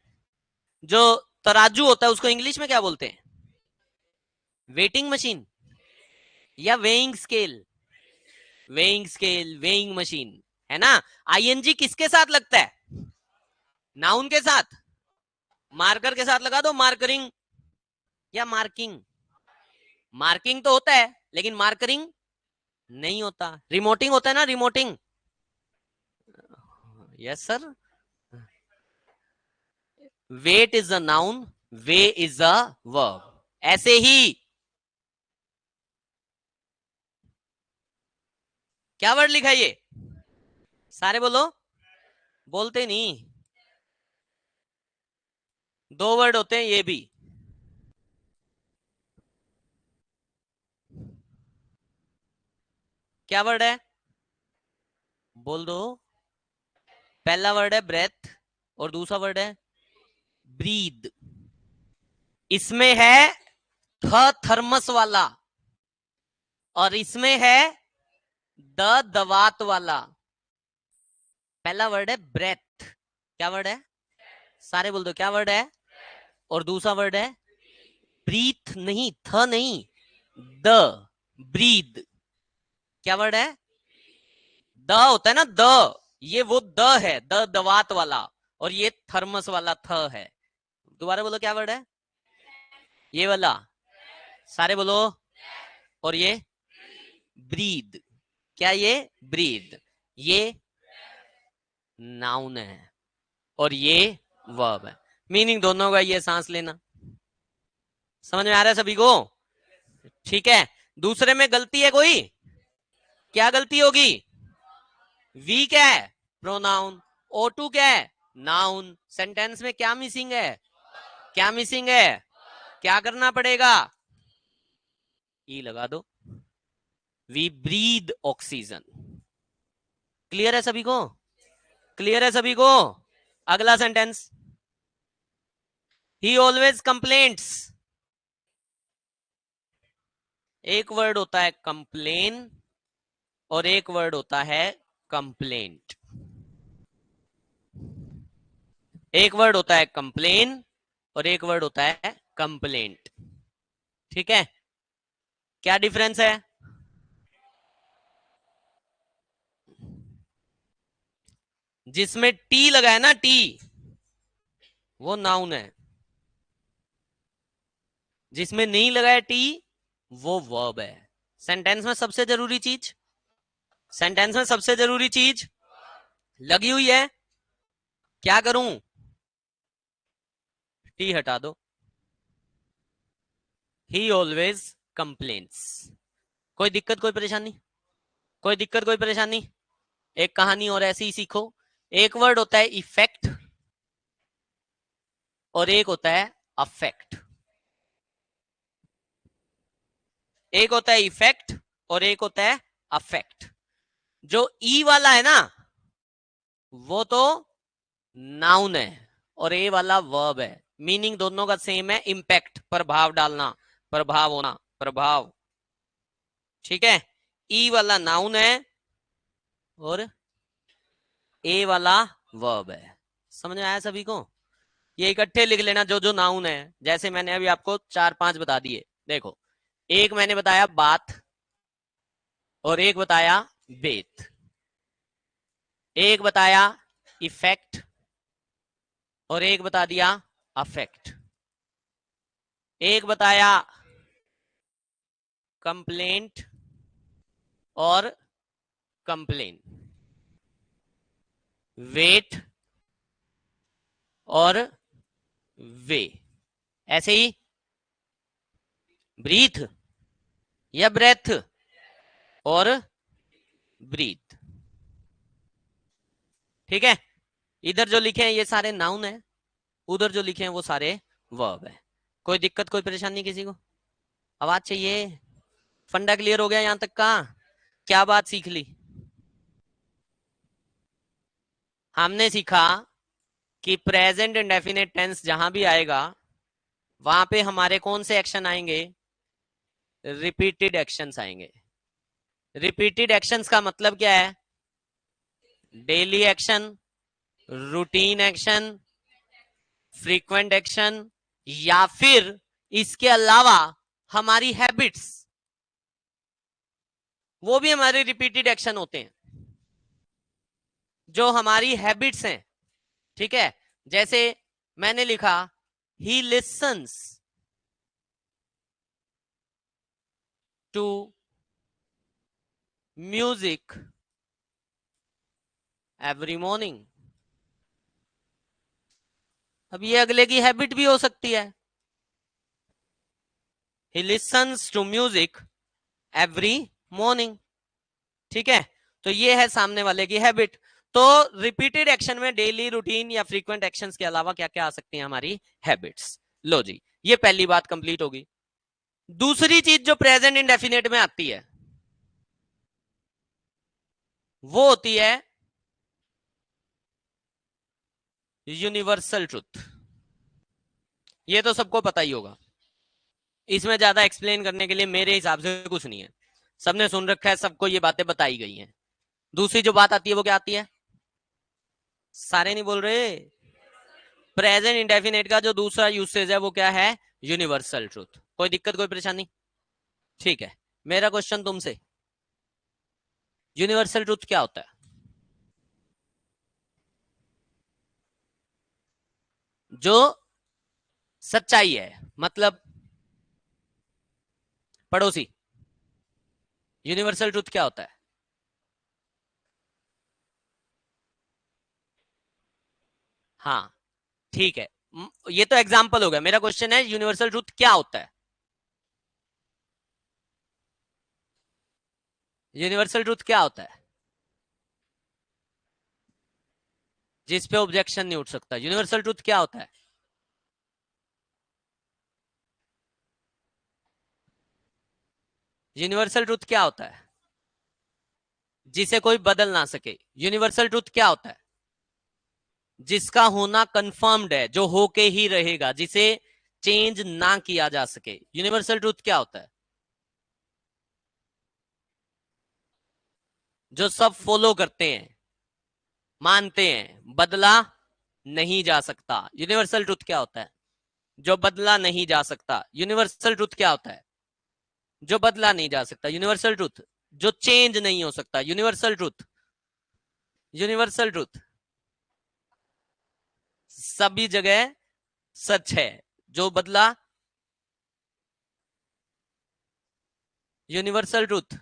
जो तराजू होता है उसको इंग्लिश में क्या बोलते हैं? वेटिंग मशीन या weighing scale? Weighing scale, weighing machine, है ना। आईएनजी किसके साथ लगता है? नाउन के साथ। मार्कर के साथ लगा दो, मार्करिंग या मार्किंग। मार्किंग तो होता है लेकिन मार्करिंग नहीं होता। रिमोटिंग होता है ना, रिमोटिंग। Yes sir. Weight is a noun, weigh is a verb. ऐसे ही क्या वर्ड लिखा है ये? सारे बोलो। बोलते नहीं। 2 वर्ड होते हैं ये भी। क्या वर्ड है? बोल दो। पहला वर्ड है ब्रेथ और दूसरा वर्ड है ब्रीद। इसमें है थ थर्मस वाला, और इसमें है द दवात वाला। पहला वर्ड है ब्रेथ। क्या वर्ड है? सारे बोल दो, क्या वर्ड है? और दूसरा वर्ड है ब्रीथ, नहीं थ नहीं, द, ब्रीद। क्या वर्ड है? द होता है ना, द। ये वो द है, द दवात वाला, और ये थर्मस वाला थ है। दोबारा बोलो, क्या वर्ड है? ये वाला। सारे बोलो। और ये ब्रीद। क्या ये? ब्रीद। ये नाउन है और ये वर्ब है। मीनिंग दोनों का ये सांस लेना। समझ में आ रहा है सभी को? ठीक है। दूसरे में गलती है कोई? क्या गलती होगी? वी क्या है? प्रोनाउन। ओ टू क्या है? नाउन। सेंटेंस में क्या मिसिंग है? क्या मिसिंग है? क्या करना पड़ेगा? ई लगा दो। We breathe oxygen. क्लियर है सभी को? क्लियर है सभी को? अगला सेंटेंस। ही ऑलवेज कंप्लेंट्स। एक वर्ड होता है कंप्लेन और एक वर्ड होता है कंप्लेंट। एक वर्ड होता है कंप्लेन और एक वर्ड होता है कंप्लेंट। ठीक है, क्या डिफरेंस है? जिसमें टी लगा है ना, टी, वो नाउन है। जिसमें नहीं लगा है टी, वो वर्ब है। सेंटेंस में सबसे जरूरी चीज, सेंटेंस में सबसे जरूरी चीज लगी हुई है। क्या करूं? टी हटा दो। He always complains. कोई दिक्कत, कोई परेशानी? कोई दिक्कत, कोई परेशानी? एक कहानी और ऐसी ही सीखो। एक वर्ड होता है इफेक्ट और एक होता है अफेक्ट। एक होता है इफेक्ट और एक होता है अफेक्ट। जो ई वाला है ना, वो तो नाउन है और ए वाला वर्ब है। मीनिंग दोनों का सेम है, इंपैक्ट, प्रभाव डालना, प्रभाव होना, प्रभाव। ठीक है, ई वाला नाउन है और ए वाला वर्ब है। समझ में आया सभी को? ये इकट्ठे लिख लेना जो जो नाउन है। जैसे मैंने अभी आपको 4-5 बता दिए। देखो, एक मैंने बताया बात और एक बताया बेत, एक बताया इफेक्ट और एक बता दिया अफेक्ट, एक बताया कंप्लेंट और कंप्लेन, वेट और वे। ऐसे ही ब्रीथ या ब्रेथ और ब्रीथ। ठीक है, इधर जो लिखे हैं ये सारे नाउन है, उधर जो लिखे हैं वो सारे वर्ब है। कोई दिक्कत, कोई परेशानी किसी को? आवाज चाहिए? फंडा क्लियर हो गया यहां तक का? क्या बात सीख ली? हमने सीखा कि प्रेजेंट इंडेफिनिट टेंस जहां भी आएगा वहां पे हमारे कौन से एक्शन आएंगे? रिपीटेड एक्शंस आएंगे। रिपीटेड एक्शंस का मतलब क्या है? Daily action, routine action, frequent action, या फिर इसके अलावा हमारी हैबिट्स, वो भी हमारे रिपीटेड एक्शन होते हैं। जो हमारी हैबिट्स हैं, ठीक है, जैसे मैंने लिखा he listens to music every morning. अब ये अगले की हैबिट भी हो सकती है। He listens to music every morning. ठीक है, तो ये है सामने वाले की हैबिट। तो रिपीटेड एक्शन में डेली, रूटीन या फ्रीक्वेंट एक्शंस के अलावा क्या क्या आ सकती हैं? हमारी हैबिट्स। लो जी, ये पहली बात कंप्लीट होगी। दूसरी चीज जो प्रेजेंट इंडेफिनेट में आती है वो होती है यूनिवर्सल ट्रुथ। ये तो सबको पता ही होगा, इसमें ज्यादा एक्सप्लेन करने के लिए मेरे हिसाब से कुछ नहीं है। सबने सुन रखा है, सबको ये बातें बताई गई हैं। दूसरी जो बात आती है वो क्या आती है? सारे नहीं बोल रहे। प्रेजेंट इंडेफिनेट का जो दूसरा यूसेज है वो क्या है? Universal truth. कोई दिक्कत, कोई परेशानी? ठीक है, मेरा क्वेश्चन तुमसे, यूनिवर्सल ट्रूथ क्या होता है? जो सच्चाई है, मतलब पड़ोसी। यूनिवर्सल ट्रूथ क्या होता है? हाँ, ठीक है, ये तो एग्जाम्पल हो गया। मेरा क्वेश्चन है यूनिवर्सल ट्रूथ क्या होता है? यूनिवर्सल ट्रूथ क्या होता है जिस पे ऑब्जेक्शन नहीं उठ सकता? यूनिवर्सल ट्रूथ क्या होता है? यूनिवर्सल ट्रूथ क्या होता है जिसे कोई बदल ना सके? यूनिवर्सल ट्रूथ क्या होता है जिसका होना कंफर्म्ड है, जो होके ही रहेगा, जिसे चेंज ना किया जा सके? यूनिवर्सल ट्रूथ क्या होता है? जो सब फॉलो करते हैं, मानते हैं, बदला नहीं जा सकता। यूनिवर्सल ट्रुथ क्या होता है? जो बदला नहीं जा सकता। यूनिवर्सल ट्रुथ क्या होता है? जो बदला नहीं जा सकता। यूनिवर्सल ट्रुथ जो चेंज नहीं हो सकता। यूनिवर्सल ट्रुथ, यूनिवर्सल ट्रुथ सभी जगह सच है, जो बदला। यूनिवर्सल ट्रुथ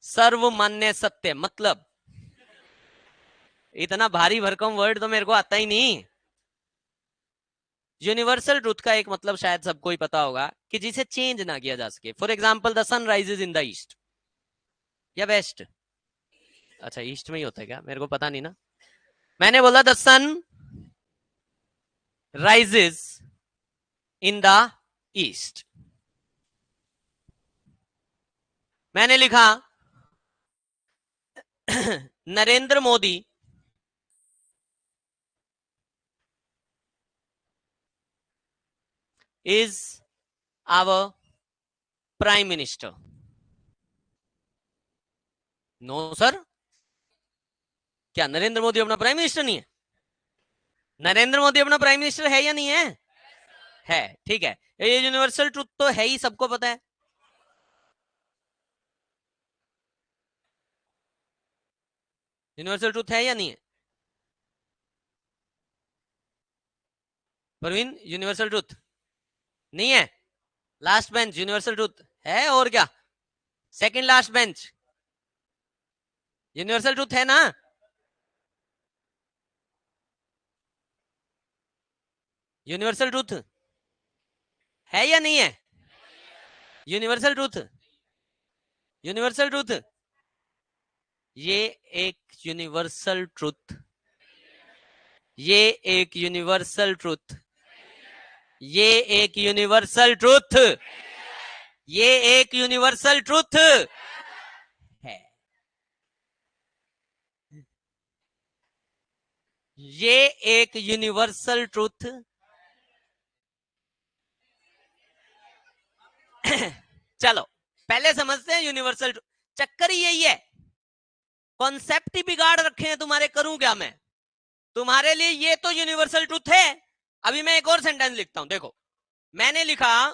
सर्वमान्य सत्य। मतलब इतना भारी भरकम वर्ड तो मेरे को आता ही नहीं। यूनिवर्सल ट्रुथ का एक मतलब शायद सबको ही पता होगा कि जिसे चेंज ना किया जा सके। For example, the sun rises in the east या वेस्ट। अच्छा, ईस्ट में ही होता है क्या? मेरे को पता नहीं ना। मैंने बोला the sun rises in the east. मैंने लिखा Narendra Modi is our prime minister. No sir, क्या नरेंद्र मोदी अपना प्राइम मिनिस्टर नहीं है? नरेंद्र मोदी अपना प्राइम मिनिस्टर है या नहीं है? है, ठीक है। ये यूनिवर्सल ट्रुथ तो है ही, सबको पता है। यूनिवर्सल ट्रुथ है या नहीं है? परवीन, यूनिवर्सल ट्रुथ नहीं है? लास्ट बेंच यूनिवर्सल ट्रुथ है, और क्या? Second last bench universal truth है ना? यूनिवर्सल ट्रुथ है या नहीं है? यूनिवर्सल ट्रुथ, यूनिवर्सल ट्रुथ, ये एक यूनिवर्सल ट्रुथ, ये एक यूनिवर्सल ट्रुथ, ये एक यूनिवर्सल ट्रुथ, ये एक यूनिवर्सल ट्रुथ है। ये एक यूनिवर्सल ट्रुथ चलो पहले समझते हैं यूनिवर्सल ट्रुथ। चक्कर ही यही है, कॉन्सेप्ट ही बिगाड़ रखे हैं तुम्हारे। करूं क्या मैं? तुम्हारे लिए ये तो यूनिवर्सल ट्रुथ है। अभी मैं एक और सेंटेंस लिखता हूं, देखो। मैंने लिखा,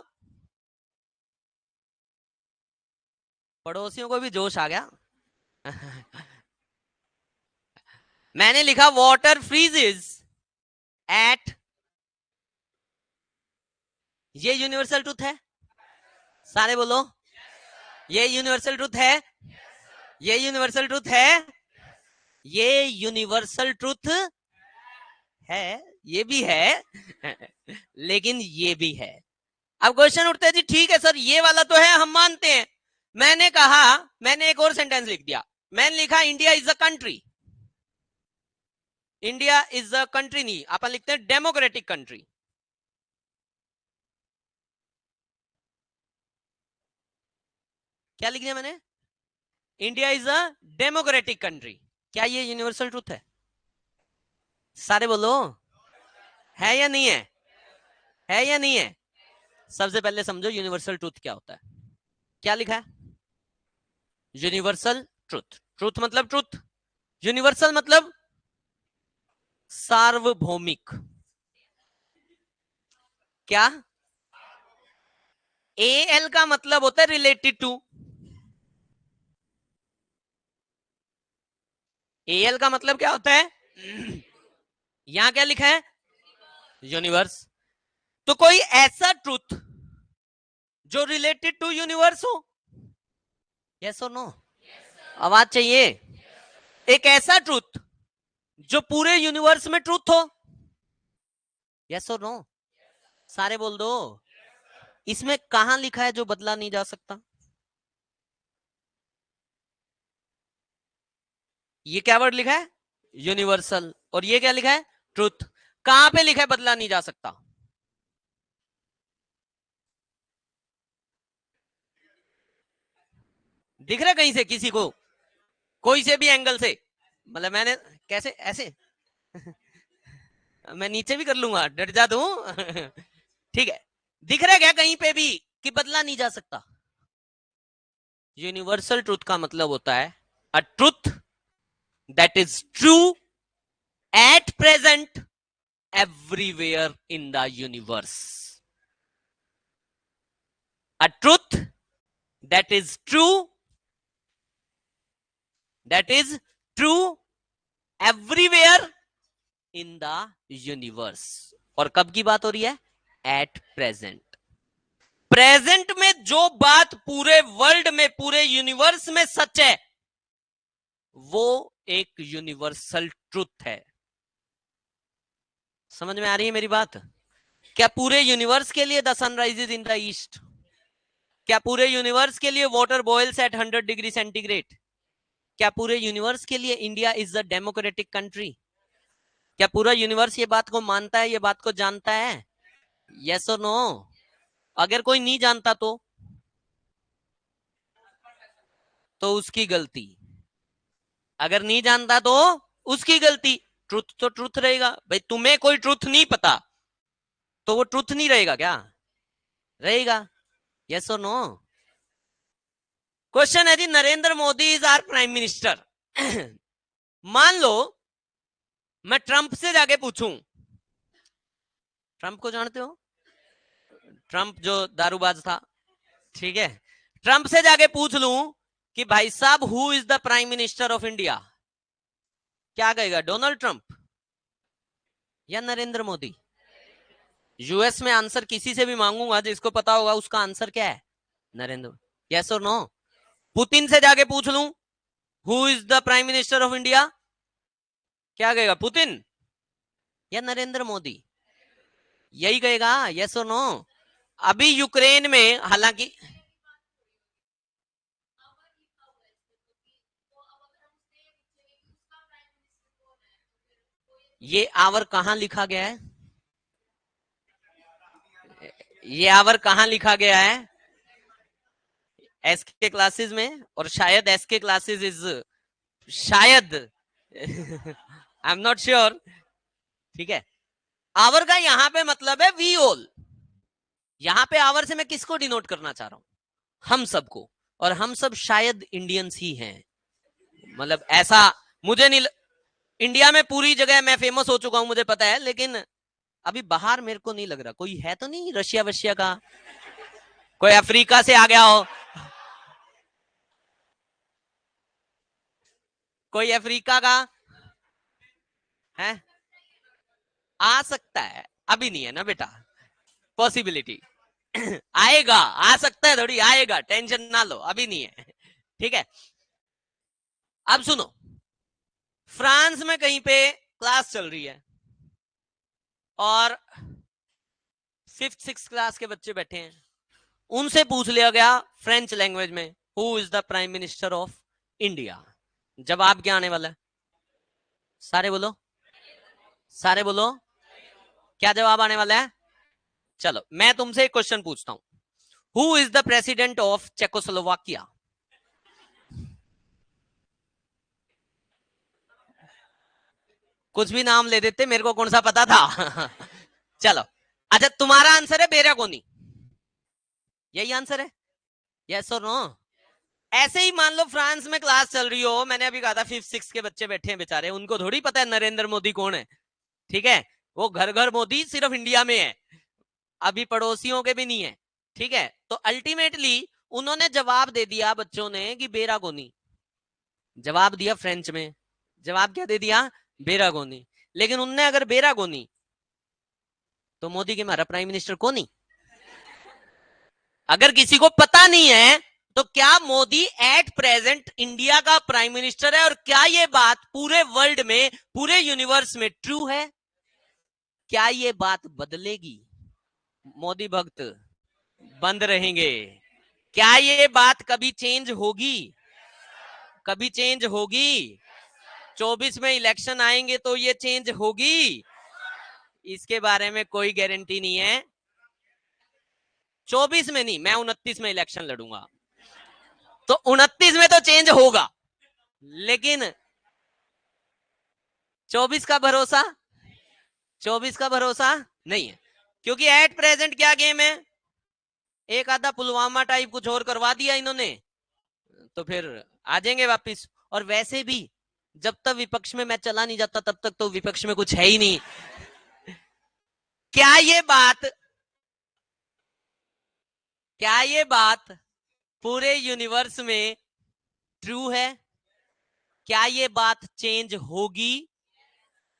पड़ोसियों को भी जोश आ गया। मैंने लिखा वाटर फ्रीजेस एट, ये यूनिवर्सल ट्रुथ है? सारे बोलो, ये यूनिवर्सल ट्रुथ है? ये यूनिवर्सल ट्रुथ है? ये यूनिवर्सल ट्रुथ है, ये भी है। लेकिन ये भी है। अब क्वेश्चन उठता है जी, ठीक है सर, ये वाला तो है, हम मानते हैं। मैंने कहा, मैंने एक और सेंटेंस लिख दिया। मैंने लिखा India is a country. India is a country नहीं, अपन लिखते हैं डेमोक्रेटिक कंट्री। क्या लिख दिया मैंने? India is a democratic country. क्या ये यूनिवर्सल ट्रूथ है? सारे बोलो, है या नहीं है? है या नहीं है? सबसे पहले समझो यूनिवर्सल ट्रूथ क्या होता है। क्या लिखा है? Universal truth. ट्रूथ मतलब ट्रूथ, यूनिवर्सल मतलब सार्वभौमिक। क्या? ए एल का मतलब होता है रिलेटेड टू। ए एल का मतलब क्या होता है? यहां क्या लिखा है? यूनिवर्स। तो कोई ऐसा ट्रूथ जो रिलेटेड टू यूनिवर्स हो। यस और नो? आवाज चाहिए। एक ऐसा ट्रूथ जो पूरे यूनिवर्स में ट्रूथ हो। यस और नो? सारे बोल दो। इसमें कहां लिखा है जो बदला नहीं जा सकता? ये क्या वर्ड लिखा है? यूनिवर्सल। और ये क्या लिखा है? ट्रूथ। कहां पे लिखा है बदला नहीं जा सकता? दिख रहा है कहीं से किसी को? कोई से भी एंगल से? मतलब मैंने कैसे ऐसे मैं नीचे भी कर लूंगा, डर जा तू। ठीक है, दिख रहा है क्या कहीं पे भी कि बदला नहीं जा सकता? यूनिवर्सल ट्रूथ का मतलब होता है a truth that is true at present everywhere in the universe. A truth that is true everywhere in the universe. और कब की बात हो रही है? At present. प्रेजेंट में जो बात पूरे वर्ल्ड में, पूरे यूनिवर्स में सच है, वो एक यूनिवर्सल ट्रुथ है. समझ में आ रही है मेरी बात? क्या पूरे यूनिवर्स के लिए the sun rises in the east? क्या पूरे यूनिवर्स के लिए water boils at 100 degree centigrade? क्या पूरे यूनिवर्स के लिए India is the democratic country? क्या पूरा यूनिवर्स ये बात को मानता है, ये बात को जानता है? यस और नो? अगर कोई नहीं जानता तो उसकी गलती. अगर नहीं जानता तो उसकी गलती. ट्रुथ तो ट्रुथ रहेगा भाई. तुम्हें कोई ट्रुथ नहीं पता तो वो ट्रुथ नहीं रहेगा क्या? रहेगा. यस और नो? क्वेश्चन है जी, Narendra Modi is our prime minister. मान लो मैं ट्रंप से जाके पूछूं. ट्रंप को जानते हो? ट्रंप जो दारूबाज था, ठीक है. ट्रंप से जाके पूछ लूं कि भाई साहब who is the prime minister of India? क्या कहेगा? डोनाल्ड ट्रंप या नरेंद्र मोदी? यूएस में आंसर किसी से भी मांगूंगा, जिसको पता होगा उसका आंसर क्या है? नरेंद्र. यस और नो? पुतिन से जाके पूछ लूं who is the prime minister of India? क्या कहेगा? पुतिन या नरेंद्र मोदी? यही कहेगा. यस और नो? अभी यूक्रेन में, हालांकि ये आवर कहां लिखा गया है? ये आवर कहां लिखा गया है? एस के क्लासेस में. और शायद एस के क्लासेस इज, शायद आई एम नॉट श्योर. ठीक है. आवर का यहां पे मतलब है वी ऑल. यहां पे आवर से मैं किसको डिनोट करना चाह रहा हूं? हम सबको. और हम सब शायद इंडियंस ही हैं. मतलब ऐसा मुझे नहीं इंडिया में पूरी जगह मैं फेमस हो चुका हूं, मुझे पता है, लेकिन अभी बाहर मेरे को नहीं लग रहा कोई है. तो नहीं रशिया वशिया का, कोई अफ्रीका से आ गया हो, कोई अफ्रीका का है? आ सकता है. अभी नहीं है ना बेटा पॉसिबिलिटी. आएगा. आ सकता है थोड़ी, आएगा. टेंशन ना लो, अभी नहीं है. ठीक है. अब सुनो. फ्रांस में कहीं पे क्लास चल रही है और 5th 6th क्लास के बच्चे बैठे हैं. उनसे पूछ लिया गया फ्रेंच लैंग्वेज में who is the prime minister of India. जवाब क्या आने वाला है? सारे बोलो. सारे बोलो. क्या जवाब आने वाला है? चलो मैं तुमसे एक क्वेश्चन पूछता हूं. Who is the president of Czechoslovakia? कुछ भी नाम ले देते, मेरे को कौन सा पता था. चलो. अच्छा तुम्हारा आंसर है बेरागोनी. यही आंसर है? यस और नो? ऐसे ही मान लो फ्रांस में क्लास चल रही हो, मैंने अभी कहा था 5th 6th के बच्चे बैठे हैं बेचारे, उनको थोड़ी पता है नरेंद्र मोदी कौन है. ठीक है. वो घर घर मोदी सिर्फ इंडिया में है, अभी पड़ोसियों के भी नहीं है. ठीक है. तो अल्टीमेटली उन्होंने जवाब दे दिया बच्चों ने कि बेरागोनी. जवाब दिया फ्रेंच में. जवाब क्या दे दिया? बेरागोनी. लेकिन उनने अगर बेरागोनी, तो मोदी के हमारा प्राइम मिनिस्टर कौन नहीं? अगर किसी को पता नहीं है तो क्या मोदी एट प्रेजेंट इंडिया का प्राइम मिनिस्टर है? और क्या ये बात पूरे वर्ल्ड में, पूरे यूनिवर्स में ट्रू है? क्या ये बात बदलेगी? मोदी भक्त बंद रहेंगे. क्या ये बात कभी चेंज होगी? कभी चेंज होगी? 24 में इलेक्शन आएंगे तो ये चेंज होगी? इसके बारे में कोई गारंटी नहीं है. 24 में नहीं, मैं 29 में इलेक्शन लड़ूंगा, तो 29 में तो चेंज होगा. लेकिन 24 का भरोसा, 24 का भरोसा नहीं है. क्योंकि एट प्रेजेंट क्या गेम है? एक आधा पुलवामा टाइप कुछ और करवा दिया इन्होंने, तो फिर आ जाएंगे वापिस। और वैसे भी जब तक विपक्ष में मैं चला नहीं जाता तब तक तो विपक्ष में कुछ है ही नहीं। क्या ये बात, क्या ये बात पूरे यूनिवर्स में ट्रू है? क्या ये बात चेंज होगी?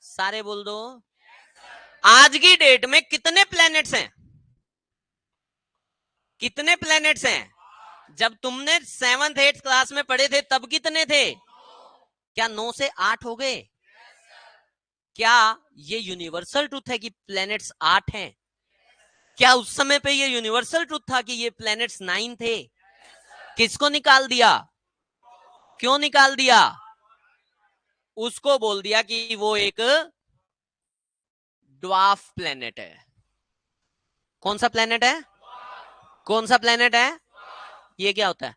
सारे बोल दो। आज की डेट में कितने प्लैनेट्स हैं? कितने प्लैनेट्स हैं? जब तुमने 7th 8th क्लास में पढ़े थे तब कितने थे? क्या 9 से 8 हो गए? क्या ये यूनिवर्सल ट्रूथ है कि प्लैनेट्स 8 हैं? क्या उस समय पे ये यूनिवर्सल ट्रूथ था कि ये प्लैनेट्स 9 थे? किसको निकाल दिया? क्यों निकाल दिया? उसको बोल दिया कि वो एक ड्वार्फ प्लेनेट है। कौन सा प्लेनेट है? कौन सा प्लेनेट है? ये क्या होता है?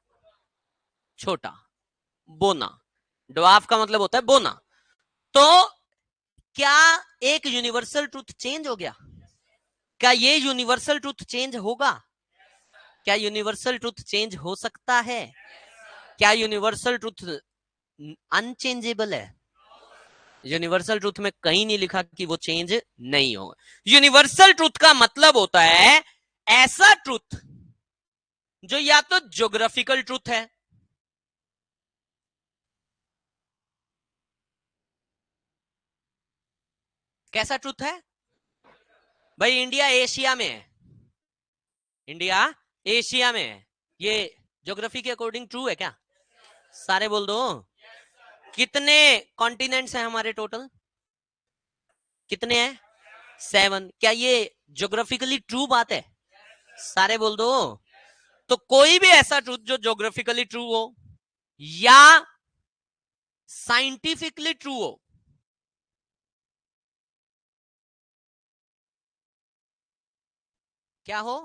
छोटा, बोना। ड्वार्फ का मतलब होता है बोना। तो क्या एक यूनिवर्सल ट्रूथ चेंज हो गया? क्या ये यूनिवर्सल ट्रूथ चेंज होगा? क्या यूनिवर्सल ट्रूथ चेंज हो सकता है? क्या यूनिवर्सल ट्रूथ अनचेंजेबल है? यूनिवर्सल ट्रूथ में कहीं नहीं लिखा कि वो चेंज नहीं होगा। यूनिवर्सल ट्रूथ का मतलब होता है ऐसा ट्रूथ जो या तो ज्योग्राफिकल ट्रूथ है, कैसा ट्रूथ है भाई? इंडिया एशिया में है, इंडिया एशिया में है, ये ज्योग्राफी के अकॉर्डिंग ट्रू है क्या? सारे बोल दो। कितने कॉन्टिनेंट्स हैं हमारे टोटल? कितने हैं? 7। क्या ये ज्योग्राफिकली ट्रू बात है? सारे बोल दो। तो कोई भी ऐसा ट्रूथ जो ज्योग्राफिकली ट्रू हो या साइंटिफिकली ट्रू हो, क्या हो?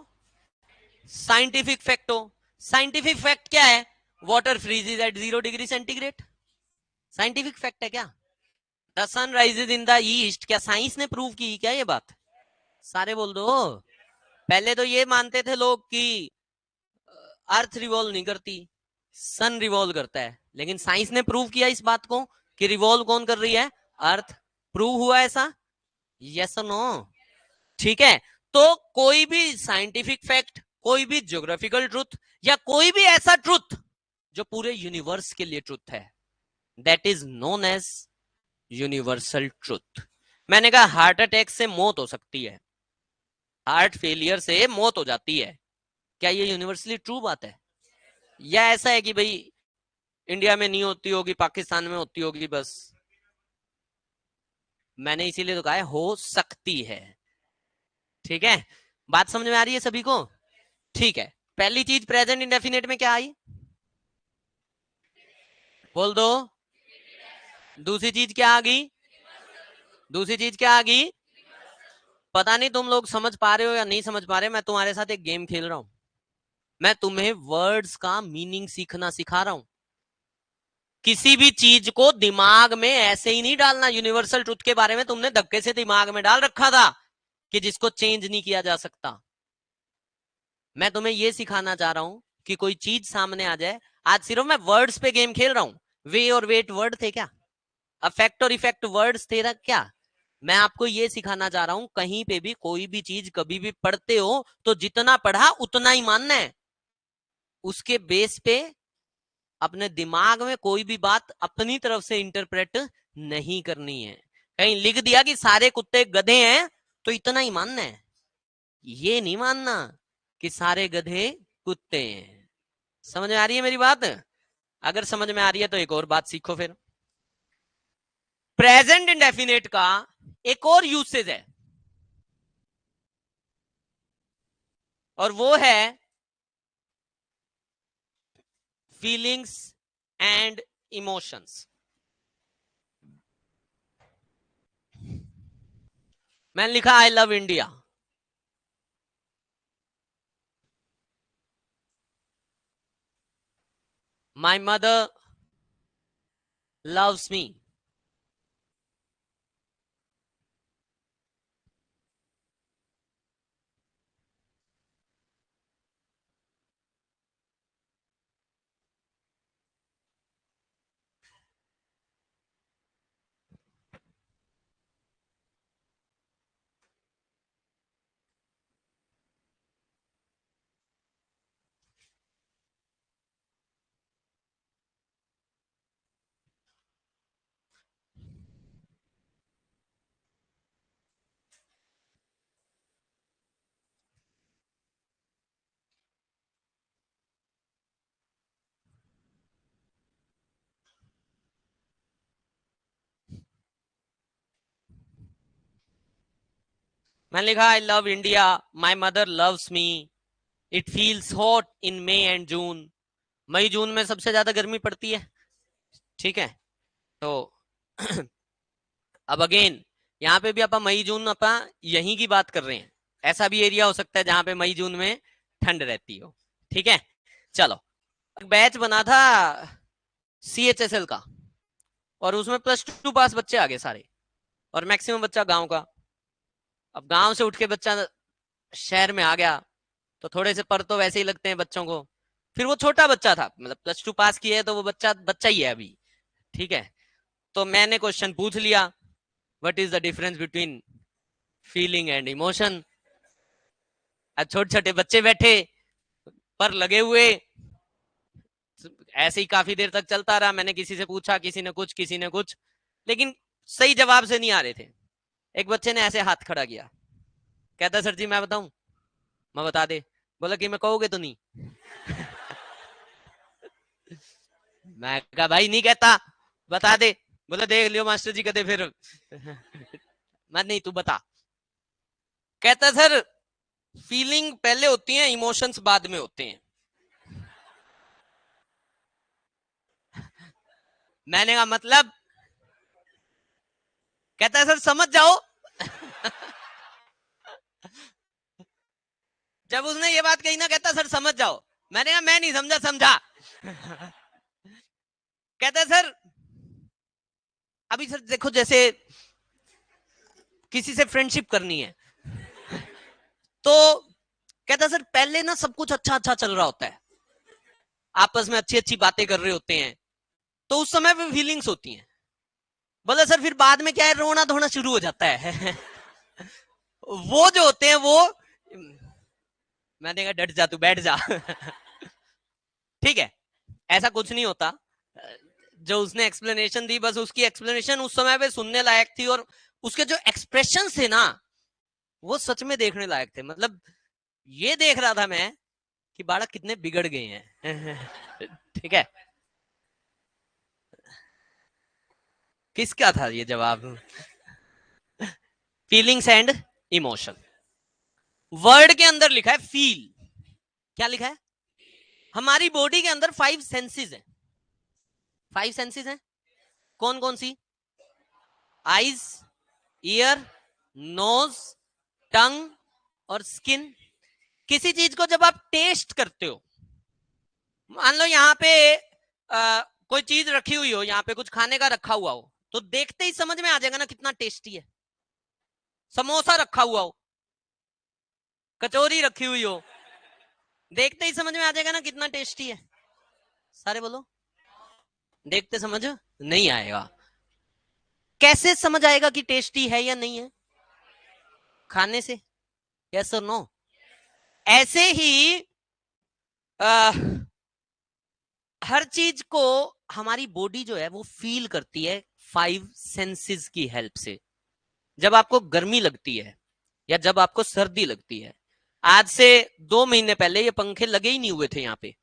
साइंटिफिक फैक्ट हो। साइंटिफिक फैक्ट क्या है? Water freezes at 0 degree centigrade. Scientific fact है क्या? The sun rises in the east, क्या साइंस ने प्रूव की क्या ये बात? सारे बोल दो। पहले तो ये मानते थे लोग कि अर्थ रिवॉल्व नहीं करती, सन रिवॉल्व करता है, लेकिन साइंस ने प्रूव किया इस बात को कि रिवॉल्व कौन कर रही है? अर्थ। प्रूव हुआ ऐसा? यस और नो? ठीक है। तो कोई भी साइंटिफिक फैक्ट, कोई भी ज्योग्राफिकल ट्रूथ या कोई भी ऐसा ट्रूथ जो पूरे यूनिवर्स के लिए ट्रूथ है, that is known as universal truth. मैंने कहा हार्ट अटैक से मौत हो सकती है, हार्ट फेलियर से मौत हो जाती है, क्या ये यूनिवर्सली ट्रू बात है? या ऐसा है कि भाई इंडिया में नहीं होती होगी, पाकिस्तान में होती होगी बस? मैंने इसीलिए तो कहा है हो सकती है। ठीक है, बात समझ में आ रही है सभी को? ठीक है। पहली चीज प्रेजेंट इंडेफिनेट में क्या आई? बोल दो। दूसरी चीज क्या आ गई? दूसरी चीज क्या आ गई? पता नहीं तुम लोग समझ पा रहे हो या नहीं समझ पा रहे। मैं तुम्हारे साथ एक गेम खेल रहा हूं, मैं तुम्हें वर्ड्स का मीनिंग सीखना सिखा रहा हूं। किसी भी चीज को दिमाग में ऐसे ही नहीं डालना। यूनिवर्सल ट्रुथ के बारे में तुमने धक्के से दिमाग में डाल रखा था कि जिसको चेंज नहीं किया जा सकता। मैं तुम्हें यह सिखाना चाह रहा हूं कि कोई चीज सामने आ जाए, आज सिर्फ मैं वर्ड्स पे गेम खेल रहा हूं। वे और वेट वर्ड थे क्या? अफेक्ट और इफेक्ट वर्ड्स थे ना क्या? मैं आपको यह सिखाना चाह रहा हूं, कहीं पे भी कोई भी चीज कभी भी पढ़ते हो तो जितना पढ़ा उतना ही मानना है। उसके बेस पे अपने दिमाग में कोई भी बात अपनी तरफ से इंटरप्रेट नहीं करनी है। कहीं लिख दिया कि सारे कुत्ते गधे हैं तो इतना ही मानना है, ये नहीं मानना कि सारे गधे कुत्ते हैं। समझ में आ रही है मेरी बात? अगर समझ में आ रही है तो एक और बात सीखो फिर। प्रेजेंट इंडेफिनेट का एक और यूसेज है और वो है फीलिंग्स एंड इमोशंस। मैंने लिखा I love India. My mother loves me. मैंने लिखा I love India, my mother loves me, it feels hot in May and June. मई जून में सबसे ज्यादा गर्मी पड़ती है, ठीक है। तो अब अगेन यहाँ पे भी अपन मई जून अपन यहीं की बात कर रहे हैं, ऐसा भी एरिया हो सकता है जहां पे मई जून में ठंड रहती हो, ठीक है। चलो, बैच बना था CHSL का, और उसमें +2 पास बच्चे आ गए सारे, और मैक्सिमम बच्चा गांव का। अब गांव से उठ के बच्चा शहर में आ गया, तो थोड़े से पर तो वैसे ही लगते हैं बच्चों को। फिर वो छोटा बच्चा था, मतलब +2 पास किया है तो वो बच्चा बच्चा ही है अभी, ठीक है। तो मैंने क्वेश्चन पूछ लिया, what is the difference between feeling and emotion. छोटे छोटे बच्चे बैठे पर लगे हुए, ऐसे ही काफी देर तक चलता रहा। मैंने किसी से पूछा, किसी ने कुछ, लेकिन सही जवाब से नहीं आ रहे थे। एक बच्चे ने ऐसे हाथ खड़ा किया, कहता सर जी मैं बताऊं। मैं बता दे। बोला कि मैं कहोगे तो नहीं। मैं कहा भाई नहीं कहता, बता दे। बोला देख लियो मास्टर जी कहते फिर। मैं नहीं, तू बता। कहता सर फीलिंग पहले होती है, इमोशंस बाद में होते हैं। मैंने कहा मतलब? कहता है सर समझ जाओ। जब उसने ये बात कही ना, कहता सर समझ जाओ। मैंने कहा मैं नहीं समझा, समझा। कहता सर अभी सर देखो, जैसे किसी से फ्रेंडशिप करनी है, तो कहता सर पहले ना सब कुछ अच्छा अच्छा चल रहा होता है, आपस में अच्छी अच्छी बातें कर रहे होते हैं, तो उस समय पे फीलिंग्स होती हैं। बोला सर फिर बाद में क्या है, रोना धोना शुरू हो जाता है। वो जो होते हैं वो, मैंने कहा डट जा, तू बैठ जा। ठीक है, ऐसा कुछ नहीं होता। जो उसने एक्सप्लेनेशन दी, बस उसकी एक्सप्लेनेशन उस समय पे सुनने लायक थी, और उसके जो एक्सप्रेशन थे ना, वो सच में देखने लायक थे। मतलब ये देख रहा था मैं कि बालक कितने बिगड़ गए हैं। ठीक है, किसका था ये जवाब? Feelings and emotion. वर्ड के अंदर लिखा है फील। क्या लिखा है? हमारी बॉडी के अंदर 5 सेंसेस हैं। 5 सेंसेस हैं, कौन कौन सी? आईज, ईयर, नोज, टंग और स्किन। किसी चीज को जब आप टेस्ट करते हो, मान लो यहाँ पे कोई चीज रखी हुई हो, यहाँ पे कुछ खाने का रखा हुआ हो, तो देखते ही समझ में आ जाएगा ना कितना टेस्टी है। समोसा रखा हुआ हो, कचौरी रखी हुई हो, देखते ही समझ में आ जाएगा ना कितना टेस्टी है। सारे बोलो। देखते समझ नहीं आएगा। कैसे समझ आएगा कि टेस्टी है या नहीं है? खाने से। यस और नो? ऐसे ही आ, हर चीज को हमारी बॉडी जो है वो फील करती है 5 सेंसेस की हेल्प से। जब आपको गर्मी लगती है या जब आपको सर्दी लगती है, आज से 2 महीने पहले ये पंखे लगे ही नहीं हुए थे यहाँ पे,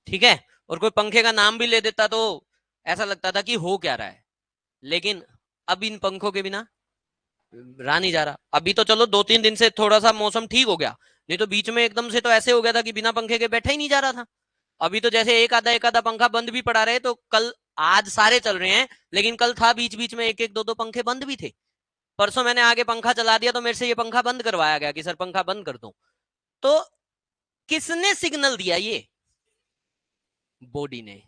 ठीक है, और कोई पंखे का नाम भी ले देता तो ऐसा लगता था कि हो क्या रहा है। लेकिन अब इन पंखों के बिना रहा नहीं जा रहा। अभी तो चलो 2-3 दिन से थोड़ा सा मौसम ठीक हो गया, नहीं तो बीच में एकदम से तो ऐसे हो गया था कि बिना पंखे के बैठा ही नहीं जा रहा था। अभी तो जैसे एक आधा पंखा बंद भी पड़ा रहे, तो कल, आज सारे चल रहे हैं, लेकिन कल था बीच बीच में एक एक दो दो पंखे बंद भी थे। परसों मैंने आगे पंखा चला दिया तो मेरे से ये पंखा बंद करवाया गया कि सर पंखा बंद कर दो। तो किसने सिग्नल दिया? ये बॉडी ने।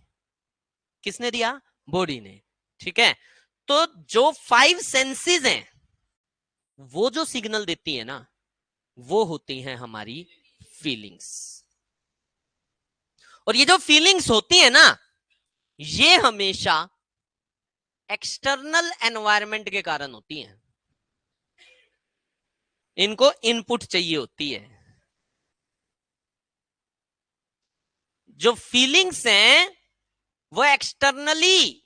किसने दिया? बॉडी ने। ठीक है, तो जो 5 सेंसेस हैं वो जो सिग्नल देती है ना, वो होती हैं हमारी फीलिंग्स। और ये जो फीलिंग्स होती है ना, ये हमेशा एक्सटर्नल एनवायरनमेंट के कारण होती हैं। इनको इनपुट चाहिए होती है। जो फीलिंग्स हैं वो एक्सटर्नली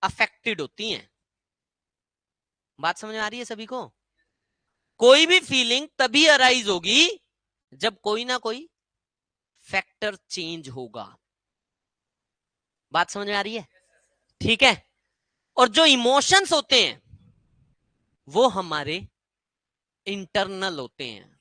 अफेक्टेड होती हैं। बात समझ में आ रही है सभी को? कोई भी फीलिंग तभी अराइज होगी जब कोई ना कोई फैक्टर चेंज होगा। बात समझ में आ रही है? ठीक है। और जो इमोशंस होते हैं वो हमारे इंटरनल होते हैं।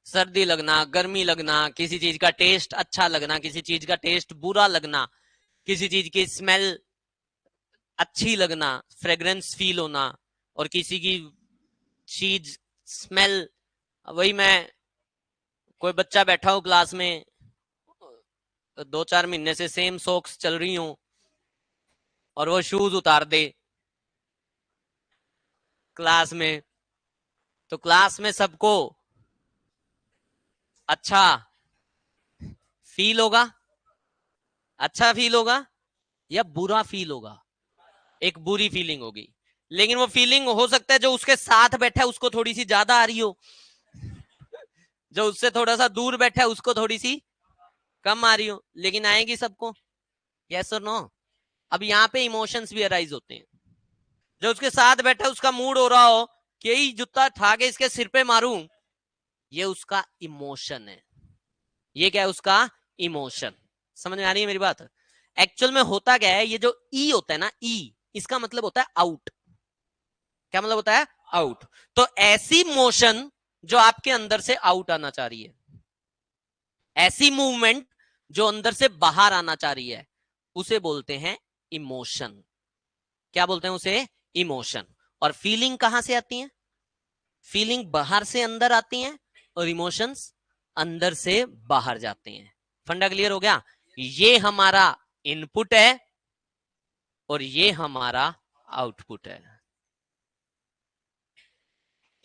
सर्दी लगना, गर्मी लगना, किसी चीज का टेस्ट अच्छा लगना, किसी चीज का टेस्ट बुरा लगना, किसी चीज की स्मेल अच्छी लगना, फ्रेग्रेंस फील होना, और किसी की चीज स्मेल, वही मैं, कोई बच्चा बैठा हो क्लास में, 2-4 महीने से सेम सॉक्स चल रही हूं, और वो शूज उतार दे क्लास में, तो क्लास में सबको अच्छा फील होगा, अच्छा फील होगा या बुरा फील होगा? एक बुरी फीलिंग होगी। लेकिन वो फीलिंग हो सकता है जो उसके साथ बैठा है उसको थोड़ी सी ज्यादा आ रही हो, जो उससे थोड़ा सा दूर बैठा है उसको थोड़ी सी कम आ रही हो, लेकिन आएगी सबको। यस और नो? अब यहाँ पे इमोशंस भी अराइज होते हैं। जो उसके साथ बैठा है उसका मूड हो रहा हो कि यही जूता ठा के इसके सिर पे मारूं, ये उसका इमोशन है। ये क्या है? उसका इमोशन। समझ में आ रही है मेरी बात? एक्चुअल में होता क्या है, ये जो ई होता है ना, ई, इसका मतलब होता है आउट। क्या मतलब होता है? आउट। तो ऐसी मोशन जो आपके अंदर से आउट आना चाह रही है, ऐसी मूवमेंट जो अंदर से बाहर आना चाह रही है, उसे बोलते हैं इमोशन। क्या बोलते हैं उसे? इमोशन। और फीलिंग कहां से आती है? फीलिंग बाहर से अंदर आती है, और इमोशंस अंदर से बाहर जाते हैं। फंडा क्लियर हो गया? ये हमारा इनपुट है और ये हमारा आउटपुट है।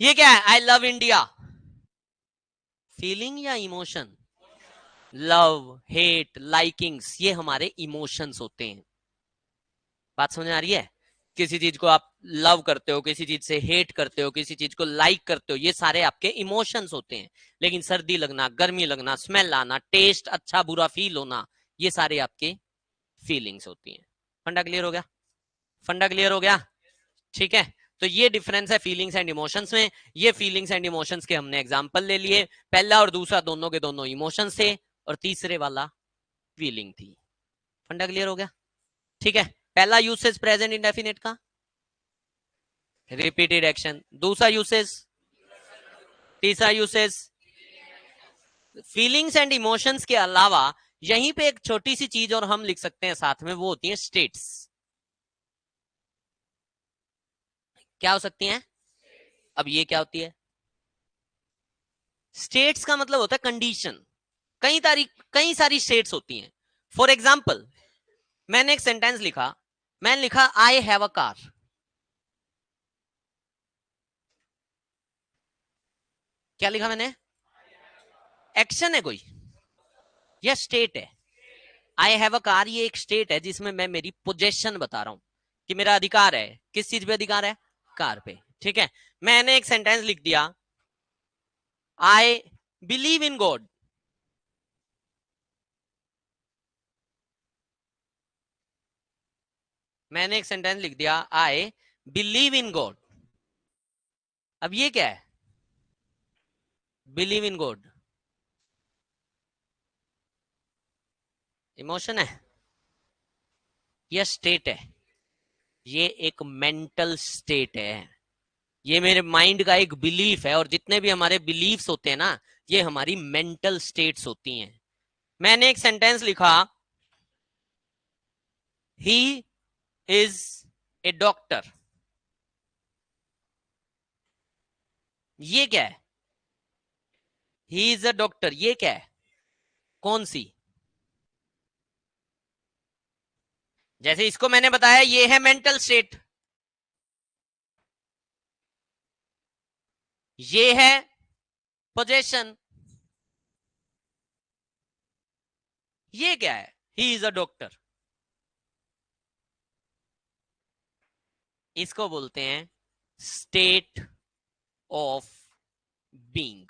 ये क्या है? आई लव इंडिया, फीलिंग या इमोशन? लव, हेट, लाइकिंग्स, ये हमारे इमोशंस होते हैं। बात समझ आ रही है? किसी चीज को आप लव करते हो, किसी चीज से हेट करते हो, किसी चीज को लाइक करते हो, ये सारे आपके इमोशंस होते हैं। लेकिन सर्दी लगना, गर्मी लगना, स्मेल आना, टेस्ट अच्छा बुरा फील होना, ये सारे आपके फीलिंग्स होती हैं। फंडा क्लियर हो गया? फंडा क्लियर हो गया? ठीक है। तो ये डिफरेंस है फीलिंग्स एंड इमोशंस में। ये फीलिंग्स एंड इमोशंस के हमने एग्जांपल ले लिए। पहला और दूसरा दोनों के दोनों इमोशंस थे, और तीसरे वाला फीलिंग थी। फंडा क्लियर हो गया? ठीक है। पहला यूसेज प्रेजेंट इंडेफिनिट का, रिपीटेड एक्शन। दूसरा यूसेज, तीसरा यूसेज। फीलिंग्स एंड इमोशंस के अलावा यहीं पे एक छोटी सी चीज और हम लिख सकते हैं साथ में, वो होती है स्टेट्स। क्या हो सकती हैं? अब ये क्या होती है? स्टेट्स का मतलब होता है कंडीशन। कई सारी स्टेट्स होती हैं। फॉर एग्जाम्पल, मैंने एक सेंटेंस लिखा, मैंने लिखा आई हैव अ कार। क्या लिखा मैंने? एक्शन है कोई? यह स्टेट है। आई हैव अ कार, ये एक स्टेट है जिसमें मैं मेरी पोजेशन बता रहा हूं कि मेरा अधिकार है। किस चीज पे अधिकार है? कार पे। ठीक है। मैंने एक सेंटेंस लिख दिया, आई बिलीव इन गॉड। मैंने एक सेंटेंस लिख दिया, आई बिलीव इन गॉड। अब ये क्या है? बिलीव इन गॉड इमोशन है या स्टेट है? ये एक मेंटल स्टेट है। ये मेरे माइंड का एक बिलीफ है, और जितने भी हमारे बिलीफ्स होते हैं ना, ये हमारी मेंटल स्टेट्स होती हैं। मैंने एक सेंटेंस लिखा, ही इज ए डॉक्टर। ये क्या है? ही इज अ डॉक्टर, ये क्या है? कौन सी? जैसे इसको मैंने बताया, ये है मेंटल स्टेट, ये है पोजेशन, ये क्या है? He is a doctor. इसको बोलते हैं स्टेट ऑफ बीइंग।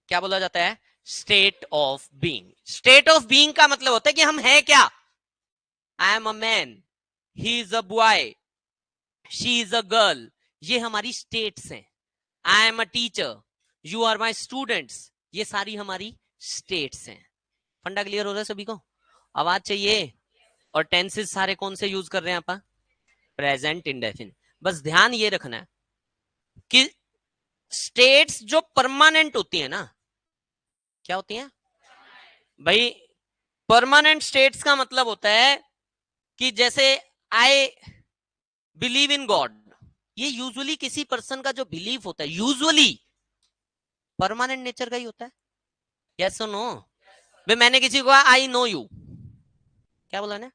क्या बोला जाता है? State of being. State of being का मतलब होता है कि हम हैं क्या। I am a man, he is a boy, she is a girl, ये हमारी स्टेट्स हैं। I am a teacher, you are my students, ये सारी हमारी स्टेट्स हैं। फंडा क्लियर हो रहा है सभी को? आवाज चाहिए? और टेंसेस सारे कौन से यूज कर रहे हैं अपन? Present indefinite. बस ध्यान ये रखना है कि स्टेट्स जो परमानेंट होती है ना, क्या होती हैं भाई? परमानेंट स्टेट्स का मतलब होता है कि जैसे आई बिलीव इन गॉड, ये यूजुअली किसी पर्सन का जो बिलीव होता है यूजुअली परमानेंट नेचर का ही होता है। यस और नो? भाई मैंने किसी को कहा आई नो यू, क्या बोला ना?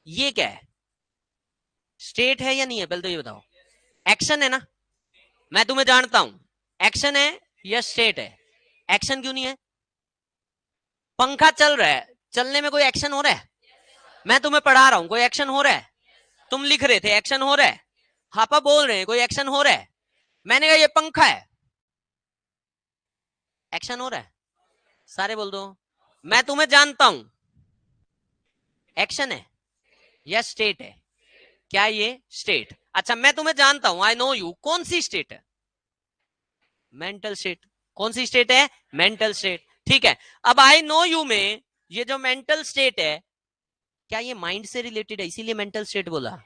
ये क्या है? स्टेट है या नहीं है? पहले तो ये बताओ। एक्शन है ना, मैं तुम्हें जानता हूं, एक्शन है या स्टेट है? एक्शन क्यों नहीं है? पंखा चल रहा है, चलने में कोई एक्शन हो रहा है? मैं तुम्हें पढ़ा रहा हूं, कोई एक्शन हो रहा है? तुम लिख रहे थे, एक्शन हो रहा है? हापा बोल रहे हैं, कोई एक्शन हो रहा है? मैंने कहा ये पंखा है, एक्शन हो रहा है? सारे बोल दो। मैं तुम्हें जानता हूं, एक्शन है या स्टेट है? क्या ये स्टेट? अच्छा, मैं तुम्हें जानता हूं, आई नो यू, कौन सी स्टेट है? Mental state. कौन सी स्टेट है? Mental state. ठीक है, अब आई नो यू में ये जो मेंटल स्टेट है, क्या ये माइंड से रिलेटेड है? इसीलिए मेंटल स्टेट बोला।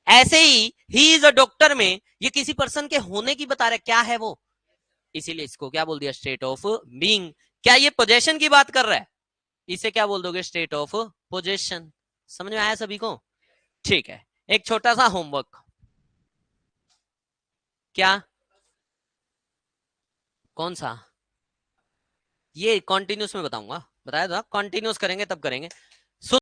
ऐसे ही इज अ डॉक्टर में ये किसी पर्सन के होने की बता रहा है, क्या है वो, इसीलिए इसको क्या बोल दिया? State of being. क्या ये पोजेशन की बात कर रहा है? इसे क्या बोल दोगे? State of possession. समझ में आया सभी को? ठीक है, एक छोटा सा होमवर्क। क्या? कौन सा? ये कॉन्टिन्यूस में बताऊंगा, बताया था कॉन्टिन्यूस करेंगे तब करेंगे।